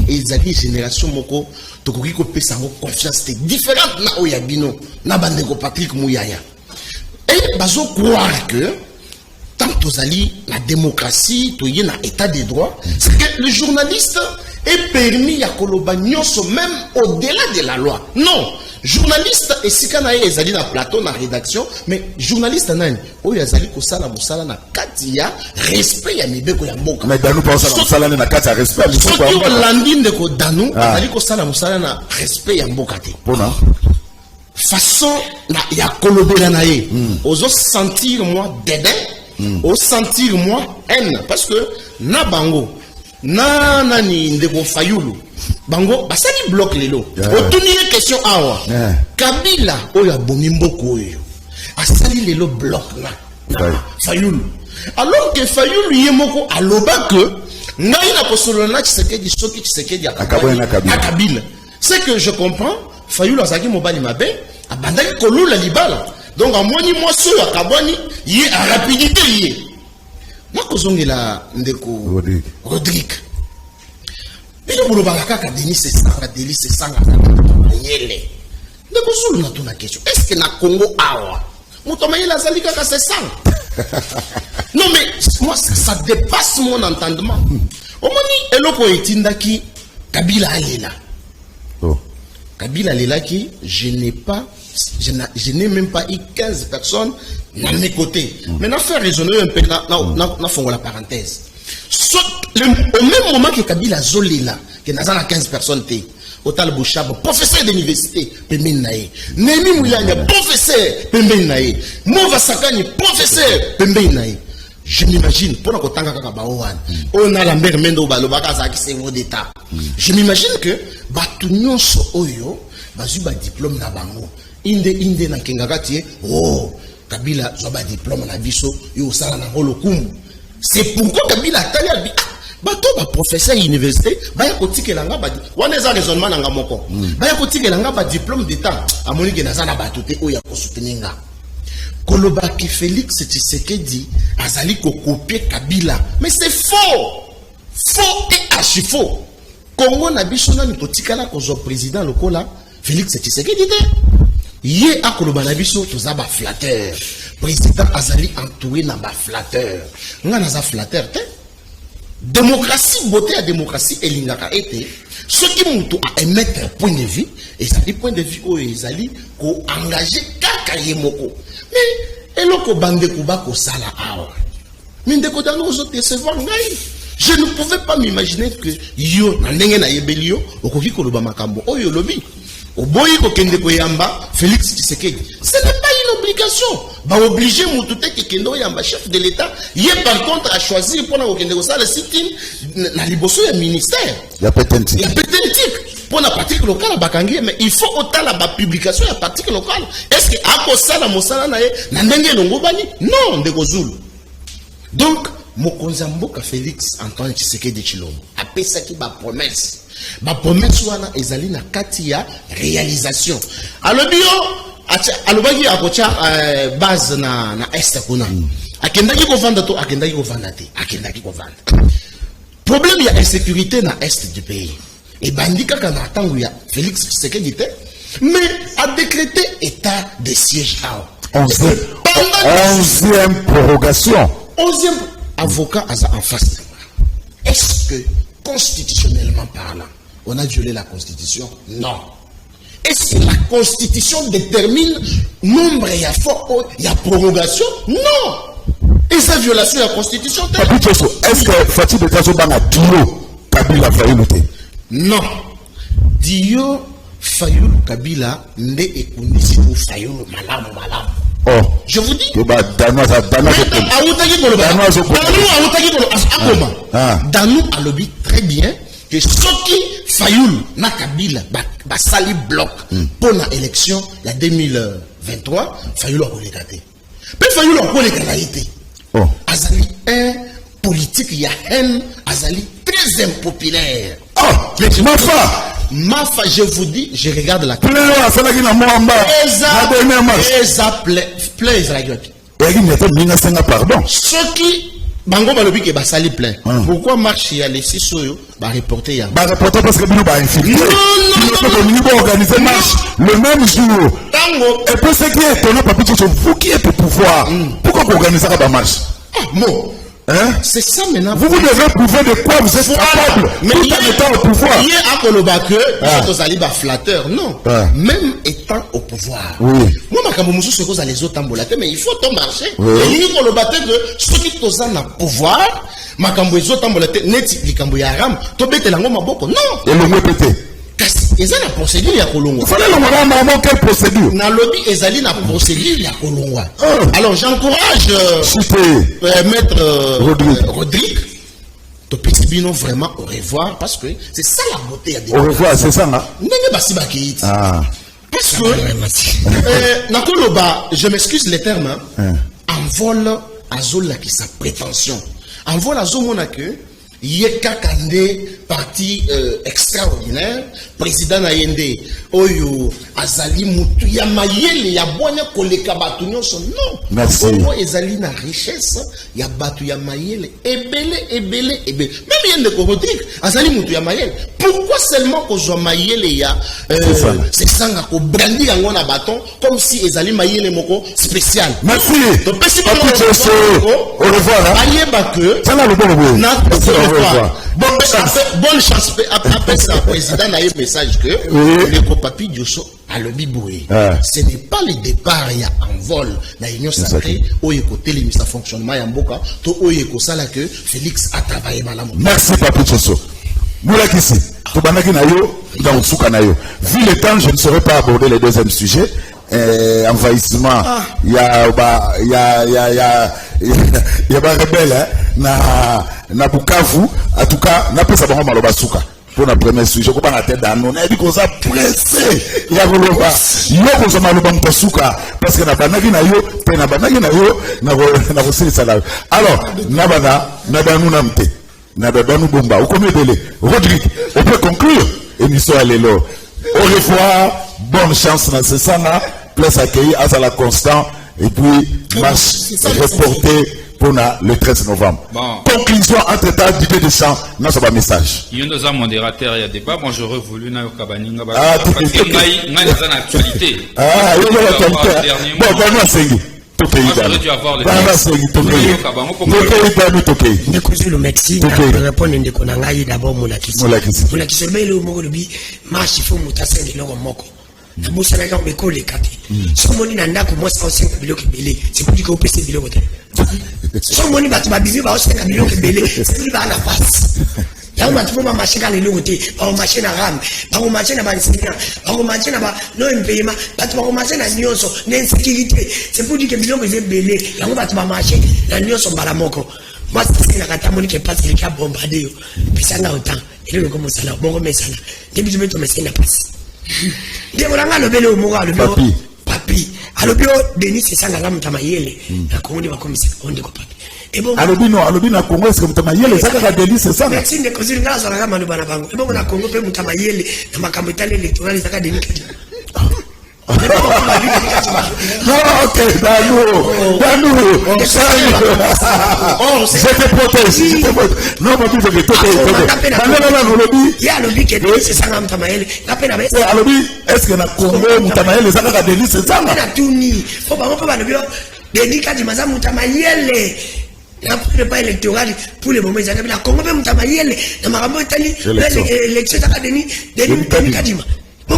Et ils allaient génération moko tokoki ko pesa ngo confiance te différente na oyabino na bandeko Patrick Mouyaya. Et bazo croire que tant tozali la démocratie to yé na état de droit, c'est que le journaliste est permis à koloba nyonso même au-delà de la loi. Non, journaliste et sikana ye ezali na plateau na rédaction, mais journaliste nani oyo azali ko sala musala na kati ya respect ya mibeko ya mboka. Mais Danou pas ça musala na kati ya respect. Soki olandinde ko Danou azali ko sala musala na respect ya mboka te. Bona façon na ya kolobela na ye ozo sentir moi dédain, o sentir moi haine parce que na bango na nani ndeko Fayulu bango basali bloc lelo otuni ye question awa Kabila oyo abomi mboko oyo asali lelo bloc na Fayulu alors que Fayulu ye moko aloba que ngai na kosolo na Tshisekedi soki Tshisekedi akabona Kabila c'est que je comprends Fayulu azaki mobali mabe abandaki kolula libala donc amoni moi so akaboni ye a rapidité ye nakozongela ndeko Rodrigue bino bolobaka kaka Denis Sesanga yele ndeko Zulu na tuna question est-ce que na Congo awa moto mayela azali kaka Sesanga non mais moi ça dépasse mon entendement omoni eloko etindaki Kabila alela Kabila lelaki je n'ai même pas eu 15 personnes dans mes côtés. Maintenant, faire raisonner un peu, na fongo la parenthèse. Au même moment que Kabila Zolela, que n'a 15 personnes, Otal Bouchab, professeur d'université, Pemben Nae. Nemi Mouyanya, professeur, Pemben Nae. Mova Sakani, professeur, Pemben Nae. Je m'imagine, pour notre temps, on a la mère Mendo Balobaka, c'est vos d'état. Je m'imagine que, Batunyon so oyo, bazuba diplôme na bango. Inde na kengagati, oh, Kabila zoba diplôme na biso, yo sala na rolo kumu. C'est pourquoi Kabila tali bato ba professeur université, baya kotike langa ba, wana eza raisonnement nanga moko. Baya kotike langa ba diplôme d'état, amoni ke nazana batute oya ko soutenir. Kolobaki Félix Tshisekedi azali ko copier Kabila, mais c'est faux. Faux et archi faux. Congo na biso na nikotikala kozo président lokola Félix Tshisekedi te. Yé a koloba na biso toza ba flatteur. Président azali entouré na ba flatteur. Nga naza flatteur te. Démocratie, beauté à démocratie elingaka été. Ce qui moutou à émettre point de vue, et ça dit point de vue où ils allaient ko engager kaka yemoko. Mais eloko bande kuba ko sala awa. Mais ndeko dans nos autres se voir ngai. Je ne pouvais pas m'imaginer que yo na ndenge na yebelio okoki koloba makambo oyo lobi. Oboyi ko kende ko yamba Félix Tshisekedi. Ce n'est pas une obligation. Ba obligé moutouté ki kendo yamba chef de l'État, yé par contre a choisi pour na ko kende ko sala sitting na liboso ya ministère. Ya pétentique. Ya pétentique. Pour la pratique locale bakangi mais il faut autant la publication ya pratique locale. Est-ce que ako sala mosala na ye na ndenge longo bani? Non, ndeko Zulu. Donc Mokonzi Mboka Félix Antoine Tshisekedi Tshilombo apesaki ba promesse. Ba promesse wana ezali na kati ya réalisation. Alobio alobaki akocha base na est kuna. Akendaki ko vanda to akendaki ko vanda te. Akendaki ko vanda. Problème ya insécurité na est du pays. Et bandika kana tangu ya Félix Tshisekedi te, mais a décrété état de siège à 11e prorogation. 11e avocat en face. Est-ce que, constitutionnellement parlant, on a violé la Constitution? Non. Est-ce que la Constitution détermine nombre et il y a prorogation? Non. Et sa violation de la Constitution? Est-ce que Fatih Betazo Bana Dilo Kabila Fayulu te. Non. Dio Fayulu Kabila nde ekundisi pour Fayulu malamu. Oh. Je vous dis. Danou a lobby très bien que ce qui Fayulu na Kabila sali bloc pour la élection la 2023 Fayulu a relégaté. Mais Fayulu a relégaté. Oh. Azali un politique il y a haine Azali très impopulaire. Oh, Mafa, je vous dis, je regarde la carte. Pardon. Ce qui, Bango Balobi qui basali plein. Pourquoi marche y a les 6 soyo, reporter ya. Reporter parce que nous va infiltrer. Non, organiser marche le même jour. Tango. Et puis ce qui est étonnant, papi, c'est vous qui êtes au pouvoir. Pourquoi vous organisez la marche? Bon. Hein? C'est ça maintenant. Vous devez prouver de quoi vous êtes capable. Mais tout en étant au pouvoir. Il y a un Koloba que vous flatteur. Non. Même étant au pouvoir. Oui. Moi, ma cambo moussou, c'est que les autres tambolatés, mais il faut ton marché. Oui. Et il y a Koloba que ceux qui sont en pouvoir, ma cambo les autres tambolatés, net, les cambo yaram, tobete lango maboko. Non. Et le mot pété. Et ça, la procédure, il y a Kolongo. Il fallait le quelle procédure? Dans le lobby, Ezali, la procédure, il y a Kolongo. Alors, j'encourage Maître Rodrigue. Topeti Bino, vraiment, au revoir, parce que c'est ça la beauté. Au revoir, c'est ça, là? Parce que, Nakoloba, je m'excuse les termes, en vol, Azola qui sa prétention. En vol, Azomona que, Yeka Kande, parti extraordinaire, président Nayende, Oyo, Azali Moutou, Yamayele, Yabonya Koleka Batunyo son non. Merci. Oyo, Ezali na richesse, Yabatu Yamayele, Ebele. Même Yende Rodrigue, Azali Moutou Yamayele. Pourquoi seulement qu'Ozo Mayele ya, c'est ça, qu'on brandit en un bâton, comme si Ezali Mayele Moko spécial. Merci. Donc, au revoir. Ayeba que, ça là le bon bonne chance après ça président a eu message que le papi Diosso a le biboué. Ce n'est pas le départ il y a en vol la union sacrée au côté les sa fonctionnement ya mboka to au sala que Félix a travaillé malamu. Merci papi Diosso. Moula kisi to banaki na yo dans suka na yo. Vu le temps, je ne saurais pas aborder le deuxième sujet. Envahissement, il y a rebelle na Bukavu, en tout cas, n'a pas ça bon maloba suka. Pour la première sujet, je la tête d'Anon, et puis qu'on s'est pressé, il y a Goloba, yo qu'on s'est maloba mtasuka, parce que na banagi na yo, pe na banagi na yo, na vosili salaire. Alors, nabanu namte, nabanu bomba, ou comme délai, Rodrigue, on peut conclure, émission à l'élo. Au revoir, bonne chance dans ce sens-là. Place accueillie à la constant et puis marche reportée pour le 13 novembre. Bon. Conclusion entre-temps d'idée de champ, non, c'est pas message. Il y a un modérateur, il y a débat. Moi, j'aurais voulu na Kabaninga. Ah, parce que il y a une actualité. Ah, il y a une actualité. Bon, ben, moi, c'est j'aurais dû avoir le nabusanaka obekoleka te somoni na ndako mwasi aosenga biloko ebele sepudi ka opesa biloko te somoni bato babizi baosenga biloko ebele sepudi baa na pasi yango bato mpo bamashe ka leloko te bakomashe na rame bakomashe na bansenya bakomashe na banoempeyema bato bakomashe na nyonso na insécurité sepudi ke biloko eza ebele yango bato bamashe na nyonso mbala moko mwasi asengaka ta moni ke pasi eleki abombade yo pesanga otan eleloko mosala bongo mesala nde biso beto mesei na pasi ndeko nanga alobeli omoko alobi papi alobi o Denis esangaka Mutamayele na Kongo nde bakomisaka o ndeko papi alobi na Kongo eske Mutamayele ezakaka Denis esanga merci ndeko zili nga azalaka maloba na bango ebongo na Kongo mpe Mutamayele na makambo etali électoral ezaka Denis Kadima. Ok, je te protège. Non, mais tu veux que alobi ke Denis esanga Mutamayele napena be alobi est-ce que na Kongo Mutamayele ezaka Denis esanga na tuni fo bango mpe balobi Denis Kadima za Mutamayele na pas électoral pour le moment ils ont la Congo même Mutamayele na makambo etali l'élection ezaka Denis Kadima.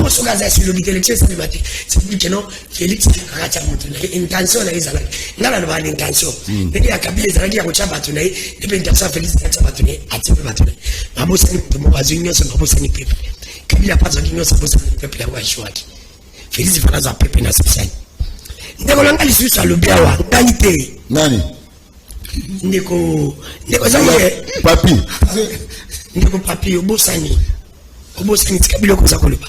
Comme ce gars sur le élection ça matin. C'est plus que non Félix Racha Moutuna. Intention là ils ont. Ngala no ba intention. Mais ya kabila ezalaki ya kocha bato na ye et puis intention Félix Racha bato na ye atipe bato na ye. Mabosani mo bazunyo so mabosani pepe. Kabila pas zonyo so mabosani pepe ya washwaki. Félix Falaza pepe na spécial. Ndeko nanga lisusu alobiawa ngani te. Nani? Ndeko zaye Papi. Ndeko papi obosani Kabila koza koloba.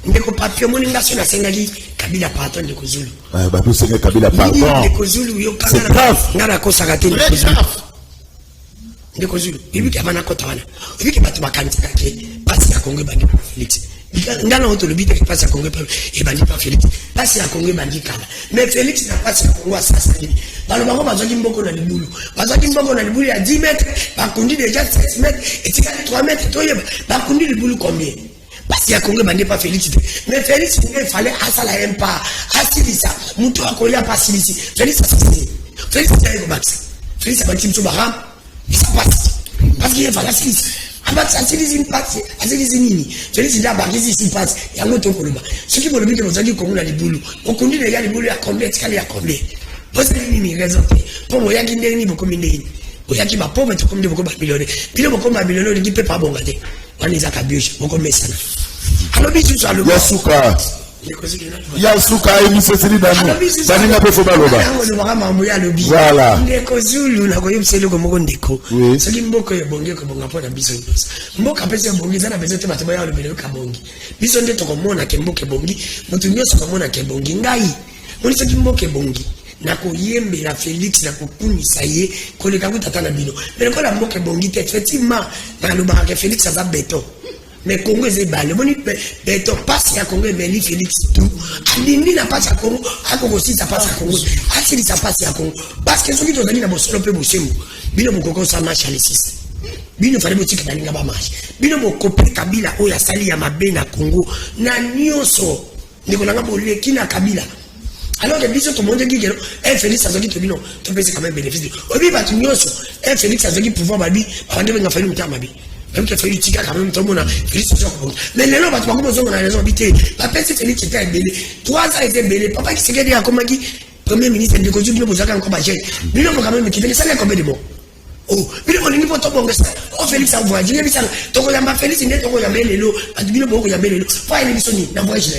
Ndeko papi omoni ngaso na sengali Kabila pardon Ndeko Zulu. Babu senga Kabila pardon. Ndeko Zulu yo C'est grave. Ngana kosa gate Ndeko Zulu. Ibi kabana kota wana. Ibi kibatu bakanti kake pasi ya Kongo bandi Félix. Ngana oto le bite pasi ya Kongo e bandi pa Félix. Pasi ya Kongo bandi kala. Mais Félix na pasi ya Kongo sasa hivi. Balo bango bazaki mboko na libulu. Bazaki mboko na libulu ya 10 mètres, bakundi déjà 7 mètres et tikali 3 mètres toyeba. Bakundi libulu combien? Pasi ya Kongo bandi pa Félix. Mais Félix il fallait asala pas. Asilisa, mutu akolia pa silisi. Félix asisi. Félix a eu max. Félix a bâti Mtoubaram. Il s'est passé. Parce qu'il fallait assilisi. Abax assilisi une partie. Assilisi nini. Félix il a bâti ici passe. Il y a un autre problème. Ce qui veut dire que vous avez dit Kongo na libulu. On conduit les gars libulu à combien? Tikali à combien? Parce que ni raison pour moi yaki ndeni beaucoup mindeni oyaki ba pauvre to comme de beaucoup ba millionnaire bilo beaucoup ba millionnaire qui peut pas bon gade on les a kabioche beaucoup mesana alors bisu ça le Yasuka et Moussa Sili Dani. Dani n'a pas fait baloba. Voilà. Ndeko Zulu na koyo mselo ko moko ndeko. Soki mboko ya bonge ko bonga pona biso nyos. Mboka pese bonge zana bezo te bateba ya lobele ka bongi. Biso nde to ko mona ke mboke bongi, mutu nyos ko mona ke bongi ngai. Oni soki mboke bongi. Na koyembela Félix na kokunisa ye koleka kutata na bino. Mais ko la mboke bongi te effectivement na lo ba ke Félix aza beton. Mais Congo c'est balé. Boni beton passe à Congo mais li Félix tout. Alini na passe à Congo, à Congo si ça passe à Congo. Asili ça passe à Congo. Parce que ceux qui ont donné na bosolo pe bosembo. Bino bokoko sa marche à l'E6. Bino fallait boutique na linga ba marche. Bino bokope Kabila oya sali ya mabe na Congo. Na nyonso. Ndiko nanga boleki na Kabila. Alors que biso tout le monde dit que Félix a dit que non, tu peux quand même bénéficier. Obi ba tu nyonso, Félix a dit pouvoir babi, ande nga fali mta mabi. Même que Félix tika quand même tout le monde Félix a dit. Mais les gens ba tu pas comme on a raison habité. La personne Félix était belé. 3 ans était belé. Papa qui s'est dit à comment dit premier ministre de Kozu bino bozaka encore ba jeune. Bino quand même qui fait ça les combien de mots. Oh, bino on niveau to bonga ça. Oh Félix a voyagé, il ça. To ko yamba Félix ne to ko yamba lelo, bino boko yamba lelo. Fa ile bisoni na voyage là.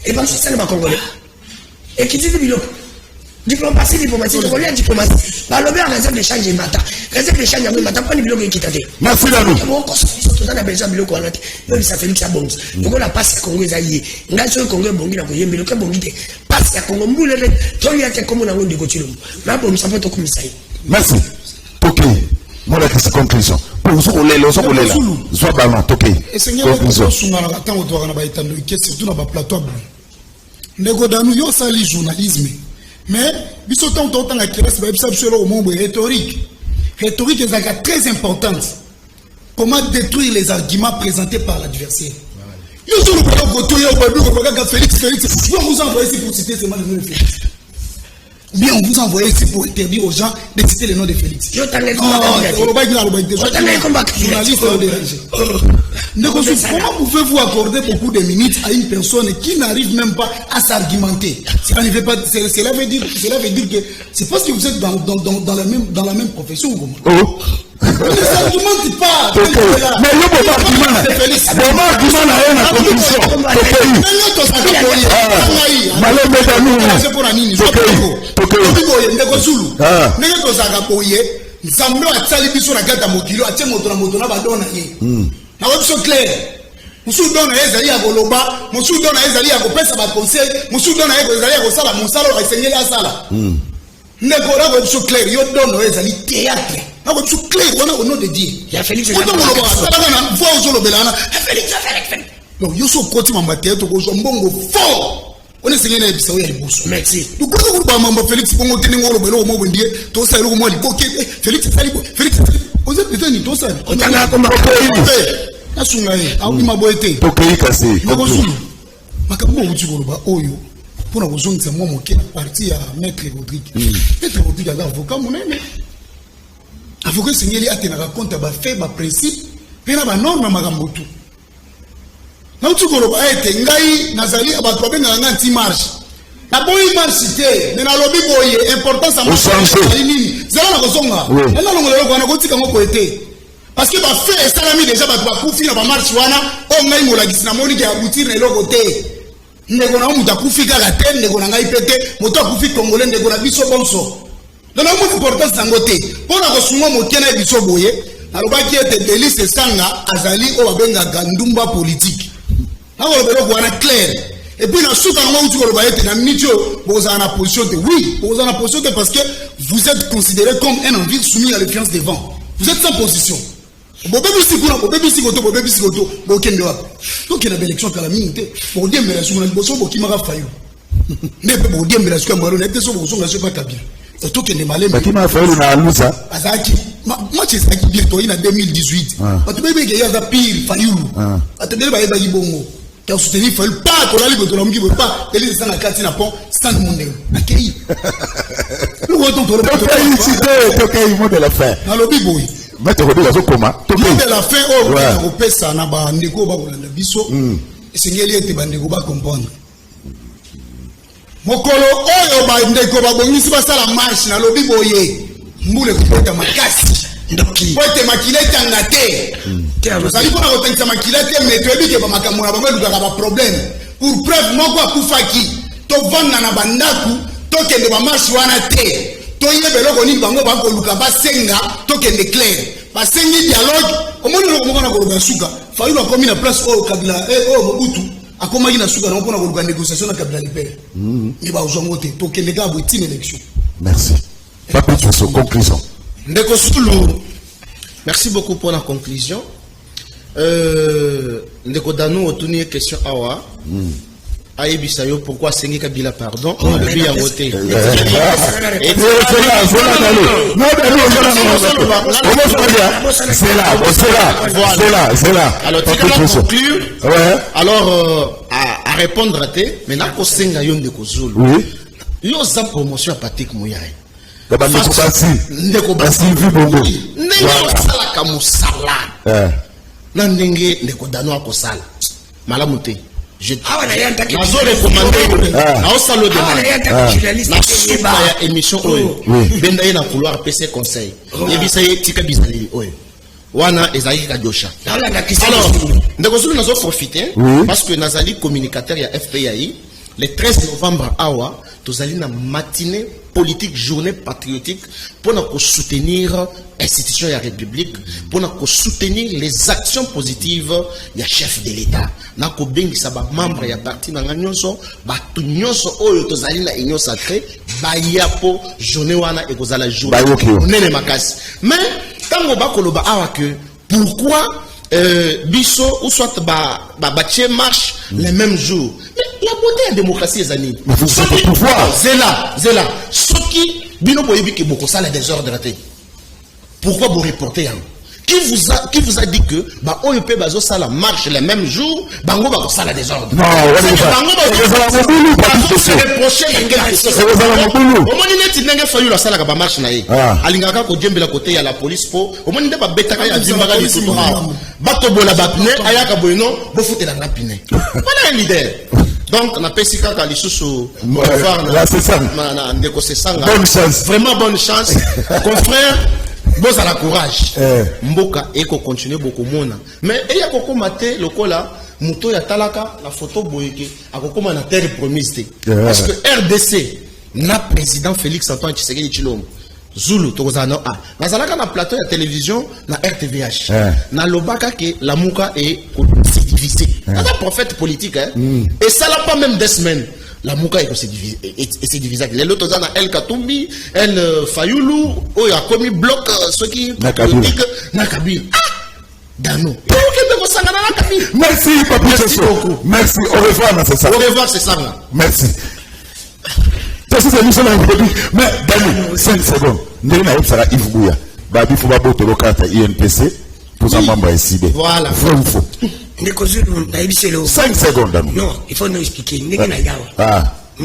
Et parce que ça ne va congolais. Et qui dit diplomatie, tu connais diplomatie. Bah, le bien réserve d'échange et matin. Réserve d'échange et matin, pas de bilan qui t'a dit. Merci Danou. Tout a besoin de bilan qu'on a. Même ça fait que ça bon. Donc on a passé à Congo Zaïe. On a sur le Congo Bongi, on a eu le Congo Bongi. Passe à Congo Moule, toi, il y a comme on a eu de Cotilum. Là, bon, ça peut être comme ça. Merci. Ok. Moi, la question conclusion. Pour vous, on est là. Soit ballon, ok. Et Seigneur, on a attend au doigt, on a été surtout dans le plateau. Ndeko Danou yo sali journalisme mais biso tant la classe ba bisa biso au monde rhétorique est très importante. Comment détruire les arguments présentés par l'adversaire. Yo sur le plateau yo ba Félix je vais vous envoyer ici pour citer ce nom de Félix. Bien, on vous envoie ici pour interdire aux gens de citer le nom de Félix. Je t'en ai comment pouvez-vous accorder beaucoup de minutes à une personne qui n'arrive même pas à s'argumenter? Cela veut dire que c'est parce que vous êtes dans la même profession. Oh. Ne s'argumente pas. Mais il y a beaucoup Nzambe atali biso na gata mokilo atie moto na badona ye. Na biso clair. Musu dona ezali ya koloba, musu dona ezali ya kopesa ba conseil, musu dona ezali ya kosala mosala o esengeli asala. Ndeko na biso clair yo dona ezali théâtre. Na biso clair wana au nom de Dieu. Ya Félix na na voix au zolo belana. Félix. Donc yo so koti mamba théâtre ko zo mbongo fort. On est singé na biso ya liboso. Merci. Du coup ba mamba Félix bongo tini ngolo belo mo bondie to sa lo mo liboke Félix on a peut-être ni to sa. On a comme na sunga ye au ni maboete. Tokei kasi. Ngozulu. Makambo uti koloba oyo. Pona kozongisa mo moke na parti ya Maître Rodrigue. Maître Rodrigue a avocat monene. Avocat singeli atena compte ba fait ba principe pe na ba norme makambo tout. nauti koloba ete ngai nazali abato babengaka nga anti marche naboyi marche te me nalobi boye importance ya marche nini zela na kozonga enalongola eloko wana kotika ngo boye te parce que bafe esalami déjà bato bakufi na bamarche wana oyo ngai molakisi namoni ke aboutir na eloko te ndeko na moto akufi kaka te ndeko na ngai pe te moto akufi congolais ndeko na biso bonso donc namoni importance nango te mpo na kosunga moke na ye biso boye nalobaki ete Delise Sanga azali oyo babengaka ndumba politique nakoloba eloko wana clair et puis na suka nango uti koloba ete na miniti oyo bokozala na position te oui bokozala na position te parce que vous êtes considéré comme un envie soumis à l'influence des vents vous êtes sans position bobebisi kuna bobebisi koto bokende wapi tokende baélection kala mingi te bokodiembela suku na liboso bokimaka fayo nde mpe bokodiembela suku ya mbalo na ete so bokozonga so epa kabila tokende malembe bakima fayo na alusa azalaki match ezalaki bien toyi na 2018 bato bebeke ye aza pire fayulu bato bele bayebaki bongo ka soutenir fayulu pa tolali boto na moki boye pa Delise Sanga kati na pont stand mondelo akei tokei mot de la fin nalobi boye maître Rodrigue azokoma mot de la fin oyo bakopesa na bandeko bakolanda biso esengeli ete bandeko bacomprendre mokolo oyo bandeko babongisi basala marche nalobi boye mbula ekobeta makasi po ete makila etanga te tozali mpona kotangisa makila te me toyebi ke bamakambo na bango elukaka baproblème pour preuve moko akufaki tovanda na bandako tokende bamarshe wana te toyeba eloko nini bango bakoluka basenga tokende clair basengi dialogue omoni eloko moko na koloba ya suka Fayulu akomi na place oyo kabila oyo Mobutu akomaki na suka nango mpona koluka négociation na kabila libere me bazwango te tokende kaka boye tina élection. Merci. Papi Tuso, conclusion. Ndeko Sulu, merci beaucoup pour la conclusion. Ndeko Dano otuni question awa. Aïbisa yo pourquoi Sengi Kabila pardon on a bien voté. C'est là. Alors tu vas conclure. Alors à répondre à tes maintenant ko Senga yo Ndeko Zulu. Oui. Yo za promotion à Patrick Mouyai. Ndeko Basi Vibongo. Ndeko sala kamusala. Na ndenge Ndeko Dano akosala. Malamu te. Je nazo recommandé na osalo de na émission oyo benda ye na couloir PC conseil yebisa ye tika bizali oyo wana ezali kadosha. Alors ndeko Zulu nazo profiter parce que nazali communicateur ya FPI le 13 novembre awa tozali na matinée politique journée patriotique pour nous soutenir l'institution de la République, pour nous soutenir les actions positives du chef de l'État. Nous avons membre de parti dans l'Union, batu nyonso oyo tozali na union sacrée, bayapo journée wana et kozala journée. Nene makasi. Mais tango bakoloba awa que pourquoi biso ou soit batie marche les mêmes jours. Mais la beauté de la démocratie est année. Mais vous avez le pouvoir. Zéla. Ce qui, bino boyebi que beaucoup ça les désordres. Pourquoi vous reportez hein? Qui vous a dit que bah on peut bazo ça la marche les mêmes jours, bango ba ça la désordre. Non, bango ba se reprocher ngel c'est au moni neti ndenge fayu la sala ka marche na ye. Alingaka ko djembela côté ya la police po, au moni ndeba betaka ya zimbaka li tout ha. Bato bola ba pine ayaka boyno bo fouter la pine. Voilà un leader. Donc na pesika ka lisusu voir na ndeko Sesanga. Bonne chance. Vraiment bonne chance. Confrère bon ça la courage mboka eko continuer beaucoup mona mais eya kokoma te lokola muto ya talaka la photo boyeke akokoma na terre promise te parce que RDC na président Félix Antoine Tshisekedi Tshilombo Zulu tokozana nazalaka na plateau ya télévision na RTVH na lobaka ke la muka est divisé na prophète politique et ça l'a pas même des semaines. La Mouka est divisé. Les autres ont El Katumbi, El Fayulu, il a commis bloc ceux qui politique Nakabil. Dano. Merci, Papi. Merci beaucoup. Merci. Au revoir, c'est ça. Au revoir, c'est ça. Merci. Mais Dani, 5 secondes. Nous avons fait Yves Bouya. Babi Foubabo Tolokata INPC. Pour un membre SID. Voilà. Vrai ou faux? 5 secondes. Non, il faut nous expliquer.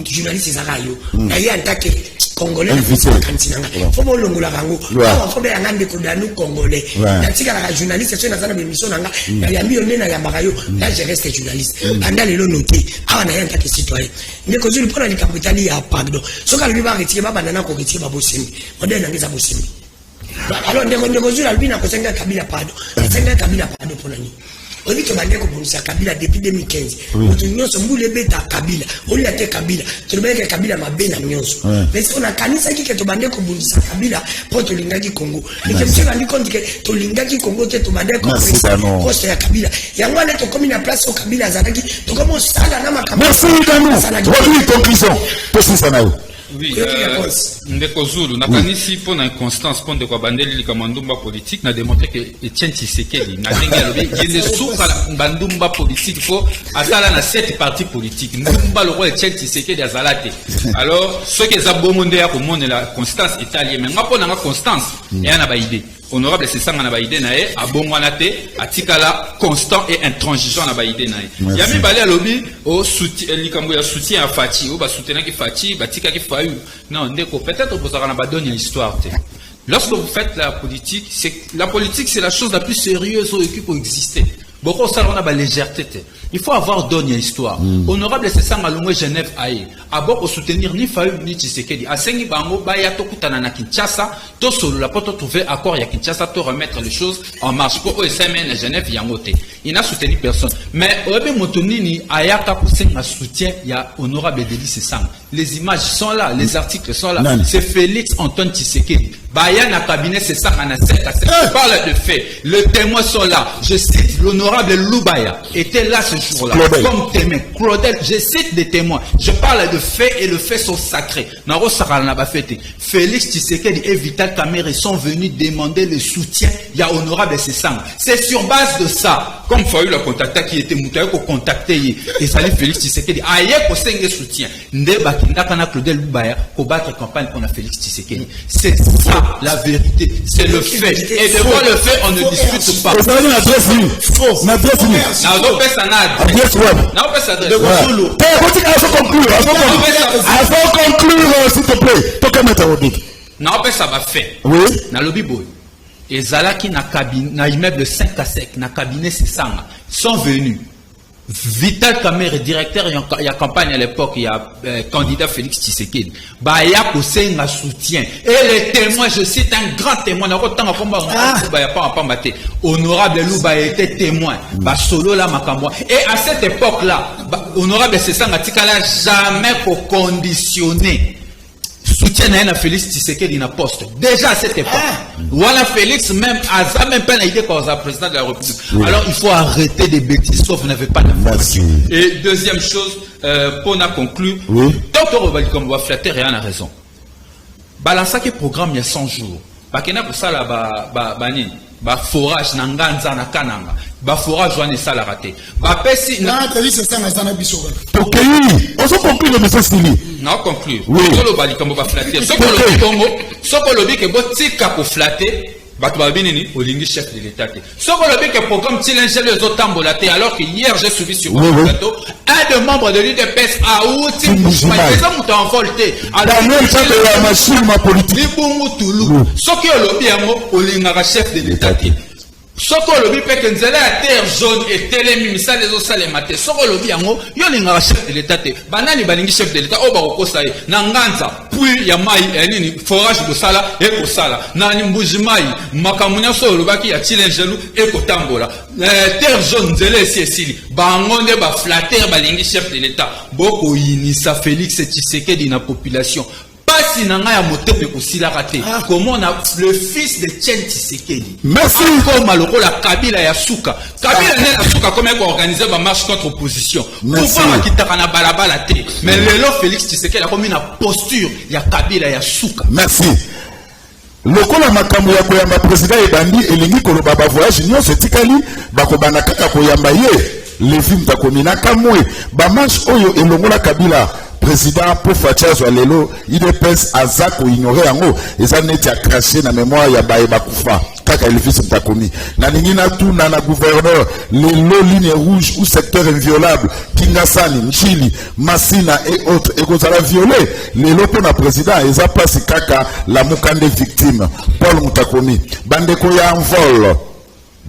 journaliste ezaka yo na ye en tant que congolais Invité. kanti nanga faut bolongola kango faut be yanga ndeko danu congolais natika la journaliste so nazana bemission nanga na yambi yo nena yambaka yo là je reste journaliste banda lelo noté awa na ye en tant que citoyen ndeko zulu pona likambo itali ya pardon soka lubi ba retire ba bandana ko retire ba bosembi modèle nangeza bosembi alors ndeko zulu albi na kosenga kabila pardon kosenga kabila pardon pona ni on dit que bandeko bonisa kabila depuis 2015 mutu nyonso mbule beta kabila oli ate kabila tulibeke kabila mabena nyonso mais on a kanisa ki to bandeko bonisa kabila po to lingaki Congo et je me suis rendu compte que to lingaki Congo te to bandeko poste ya kabila yango ne to komi na place au kabila zanaki to komo sala na makabila merci Danou votre conclusion tout ça nayo. Oui, ndeko Zulu nakanisi pour inconstance pour de quoi bandeli likamandumba politique na démontré que Etienne Tshisekedi na ndenge alobi il est sous la bandumba politique faut azala na 7 partis politiques ndumba le roi Etienne Tshisekedi azalate alors ce que za bomonde ya ko la constance italienne mais ngapo na constance et na ba idée honorable c'est ça na ba idée na e abongwana te atikala constant et intransigeant na ba idée na e yami bale alobi au soutien likambo ya soutien à Fati au ba soutenir ki Fati batika ki Fayu non ndeko peut-être pour ça na ba donner l'histoire te lorsque vous faites la politique c'est la chose la plus sérieuse qui peut exister beaucoup ça on a ba légèreté il faut avoir donné histoire honorable c'est ça malongwe Genève aye aboko soutenir ni Fayu ni Tshisekedi asengi bango ba ya tokutana na Kinshasa to solo la poto trouver accord ya Kinshasa to remettre les choses en marche pour OSMN à Genève yangote il n'a soutenu personne mais obe motonini ayaka kusenga soutien ya honorable Delis Sassanga les images sont là les articles sont là c'est Félix Antoine Tshisekedi baya na cabinet Sassanga na 7 parle de fait les témoins sont là je cite l'honorable Loubaya était là ce jour-là comme témoin Claudel je cite des témoins je parle de faits et le fait sont sacrés naro sakala na ba fête Félix Tshisekedi et Vital Kamerhe sont venus demander le soutien ya honorable Sassanga c'est sur base de ça comme Fayu la contacta qui était mutaye ko contacter et salut Félix Tshisekedi aye ko senge soutien nde bakindaka na Claudel Loubaya ko battre campagne pour Félix Tshisekedi c'est ça la vérité c'est le fait et devant le fait on ne discute pas faux na bien fini na do pesa na adresse web na pesa de Zulu faut conclure s'il te plaît to kamata wodi na pesa ba fait oui na lobby boy ezalaki na cabine na immeuble 5 à 5 na cabinet Sassanga sont venus Vital Kamerhe directeur il y a campagne à l'époque il y a candidat Félix Tshisekedi ba ya kosenga soutien et les témoins je cite un grand témoin na kotanga komba ba ya pas mbate honorable Loubaya était témoin ba solo la makambo et à cette époque là honorable Sassanga tikala jamais pour conditionner soutien à Félix Tshisekedi na poste déjà à cette époque voilà Félix même a même pas l'idée comme président de la République alors il faut arrêter des bêtises sauf vous n'avez pas d'information et deuxième chose pour na conclure Dr Robaliko va flatter rien a raison balança que programme il y a 100 jours bakena pour ça là ba forage na nganza na kananga ba forage wana sala raté ba pesi na tali c'est ça na sana bisoka OK on se conclut le message fini na conclure tolo bali comme ba flatter soko lobi ke botika ko flatter bato ba binini olingi chef de l'état soko lobi ke programme tilengele les autres tambolaté alors que hier j'ai suivi sur le plateau un des membres de l'UDPS a outi ça muto en volté alors même ça de la machine ma politique libungu tulu soko lobi yango olinga chef de l'état soko lobi pe que nzela ya terre jaune et telemi misala les osale maté soko lobi yango yo linga chef de l'état te banani balingi chef de l'état o ba ko kosa na nganza puis ya mai nini forage bosala e kosala na mbuji mai makamunya so lobaki ya chilengelu e kotambola terre jaune nzela esi esili bango nde ba flatter balingi chef de l'état boko inisa Félix Tshisekedi na population si nanga ya motepe kosila raté comment on a le fils de Etienne Tshisekedi merci comme maloko la Kabila ya suka Kabila na suka comme ko organiser ba marche contre opposition pourquoi kitaka na balabala te mais lelo Félix Tshisekedi a comme une posture ya Kabila ya suka merci lokola makambo ya koyamba président ebandi elingi koloba ba voyage nyonso etikali bakobanda kaka koyamba ye levi mtakomina kamwe ba marche oyo elongola Kabila président pour Fatias Walelo, il dépêche à Zak ou ignorer en haut. Et ça n'est à cracher dans la mémoire, il y a Baïba Koufa. Kaka il fils Mtakomi. Naningina tout nana gouverneur, les lots lignes rouges ou secteurs inviolables, Kingasani, Nchili, Massina et autres, et qu'on a violé, les lots pour la président, et ça passe Kaka, la moukande victime, Paul Mtakomi. Bandeko ya en vol.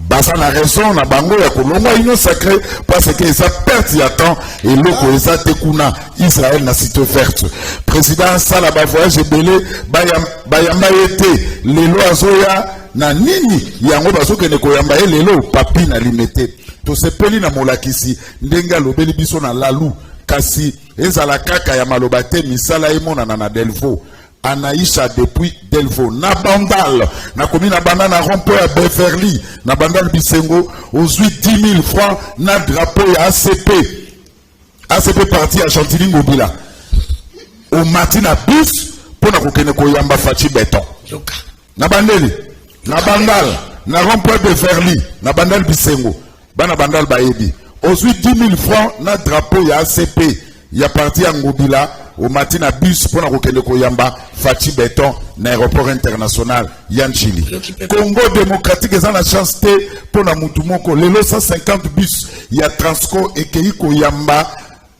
Basa na raison na bango ya kolongwa union sacrée parce que ça perte ya temps et loko eza tekuna Israël na cité verte. Président sala ba voyage belé bayamba été lelo azoya na nini yango bazoke ne koyamba lelo papi na limité. To sepeli na molakisi ndenga lobeli biso na lalu kasi ezala kaka ya malobate misala emona na Delvaux. Anaïcha depuis Delvaux, na bandal, na commune na bandal na rond-point à Beverly, na bandal Bisengo, aux 10 000 francs, na drapeau à ACP. ACP parti à Chantilly Mobila. Au matin à bus, pour na kokene koyamba fachi béton. Na bandeli, na bandal, na rond-point Beverly, na bandal Bisengo, na bandal Baebi. Aux 10 000 francs, na drapeau à ACP. Il y a parti à Ngobila. Au matin à bus pour la Rokende Koyamba, Fati Béton, l'aéroport international, Yanchili. Congo démocratique, ils ont la chance pour la Moutoumoko. Les 150 bus, il y a Transco et Kei Koyamba,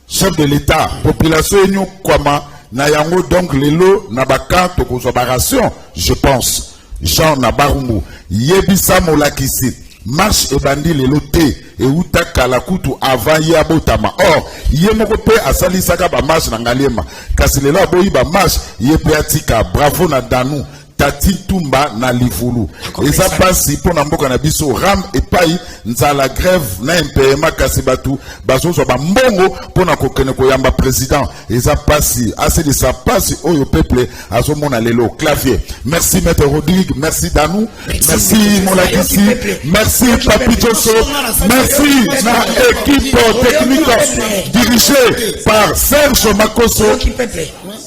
chef de l'État, population Enyo Kwama, Nayango, donc les lots, Nabaka, Tokozobaration, je pense. Jean Nabarumu, Yebisa Molakisi. Marche et bandit les lotés et uta kalakutu avant yabotama. Or, yemokope asali saka ba marche na ngaliema. Kasi lelo aboyi ba marche yepeatika bravo na Danou. Tati Tumba na Livulu. Et ça passe pour Namboka na biso ram et paille nzala grève na MPMA kasibatu baso so ba mbongo pour na kokene koyamba président. Et ça passe assez de ça passe au peuple à ce moment lelo clavier. Merci Maître Rodrigue, merci Danou, merci Molakisi, merci Papi Josso, merci na équipe technique dirigée par Serge Makoso.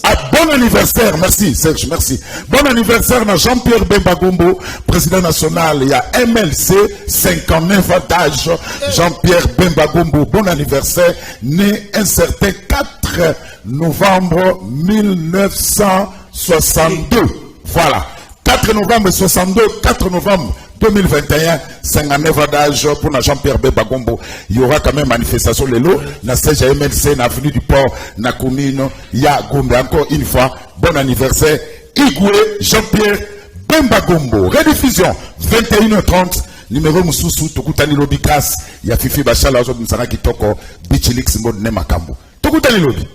Ah, bon anniversaire, merci Serge, merci. Bon anniversaire à Jean-Pierre Bemba Gombo, président national. Il y a MLC, 59 ans d'âge. Jean-Pierre Bemba Gombo, bon anniversaire, né un certain 4 novembre 1962. Voilà. 4 novembre 62, 4 novembre 2021, 59 ans d'âge pour Jean-Pierre Bemba Gombo. Il y aura quand même manifestation le lot, na siège MLC, na avenue du port, na commune, ya Gombe. Encore une fois, bon anniversaire, Igwe Jean-Pierre Bemba Gombo. Rediffusion, 21h30, numéro Moussoussou, Tokutani Lobby Grasse, ya Fifi Bachala, Ozod Msana Kitoko, Bichilix Mod Nemakambo. Tokutani Lobby.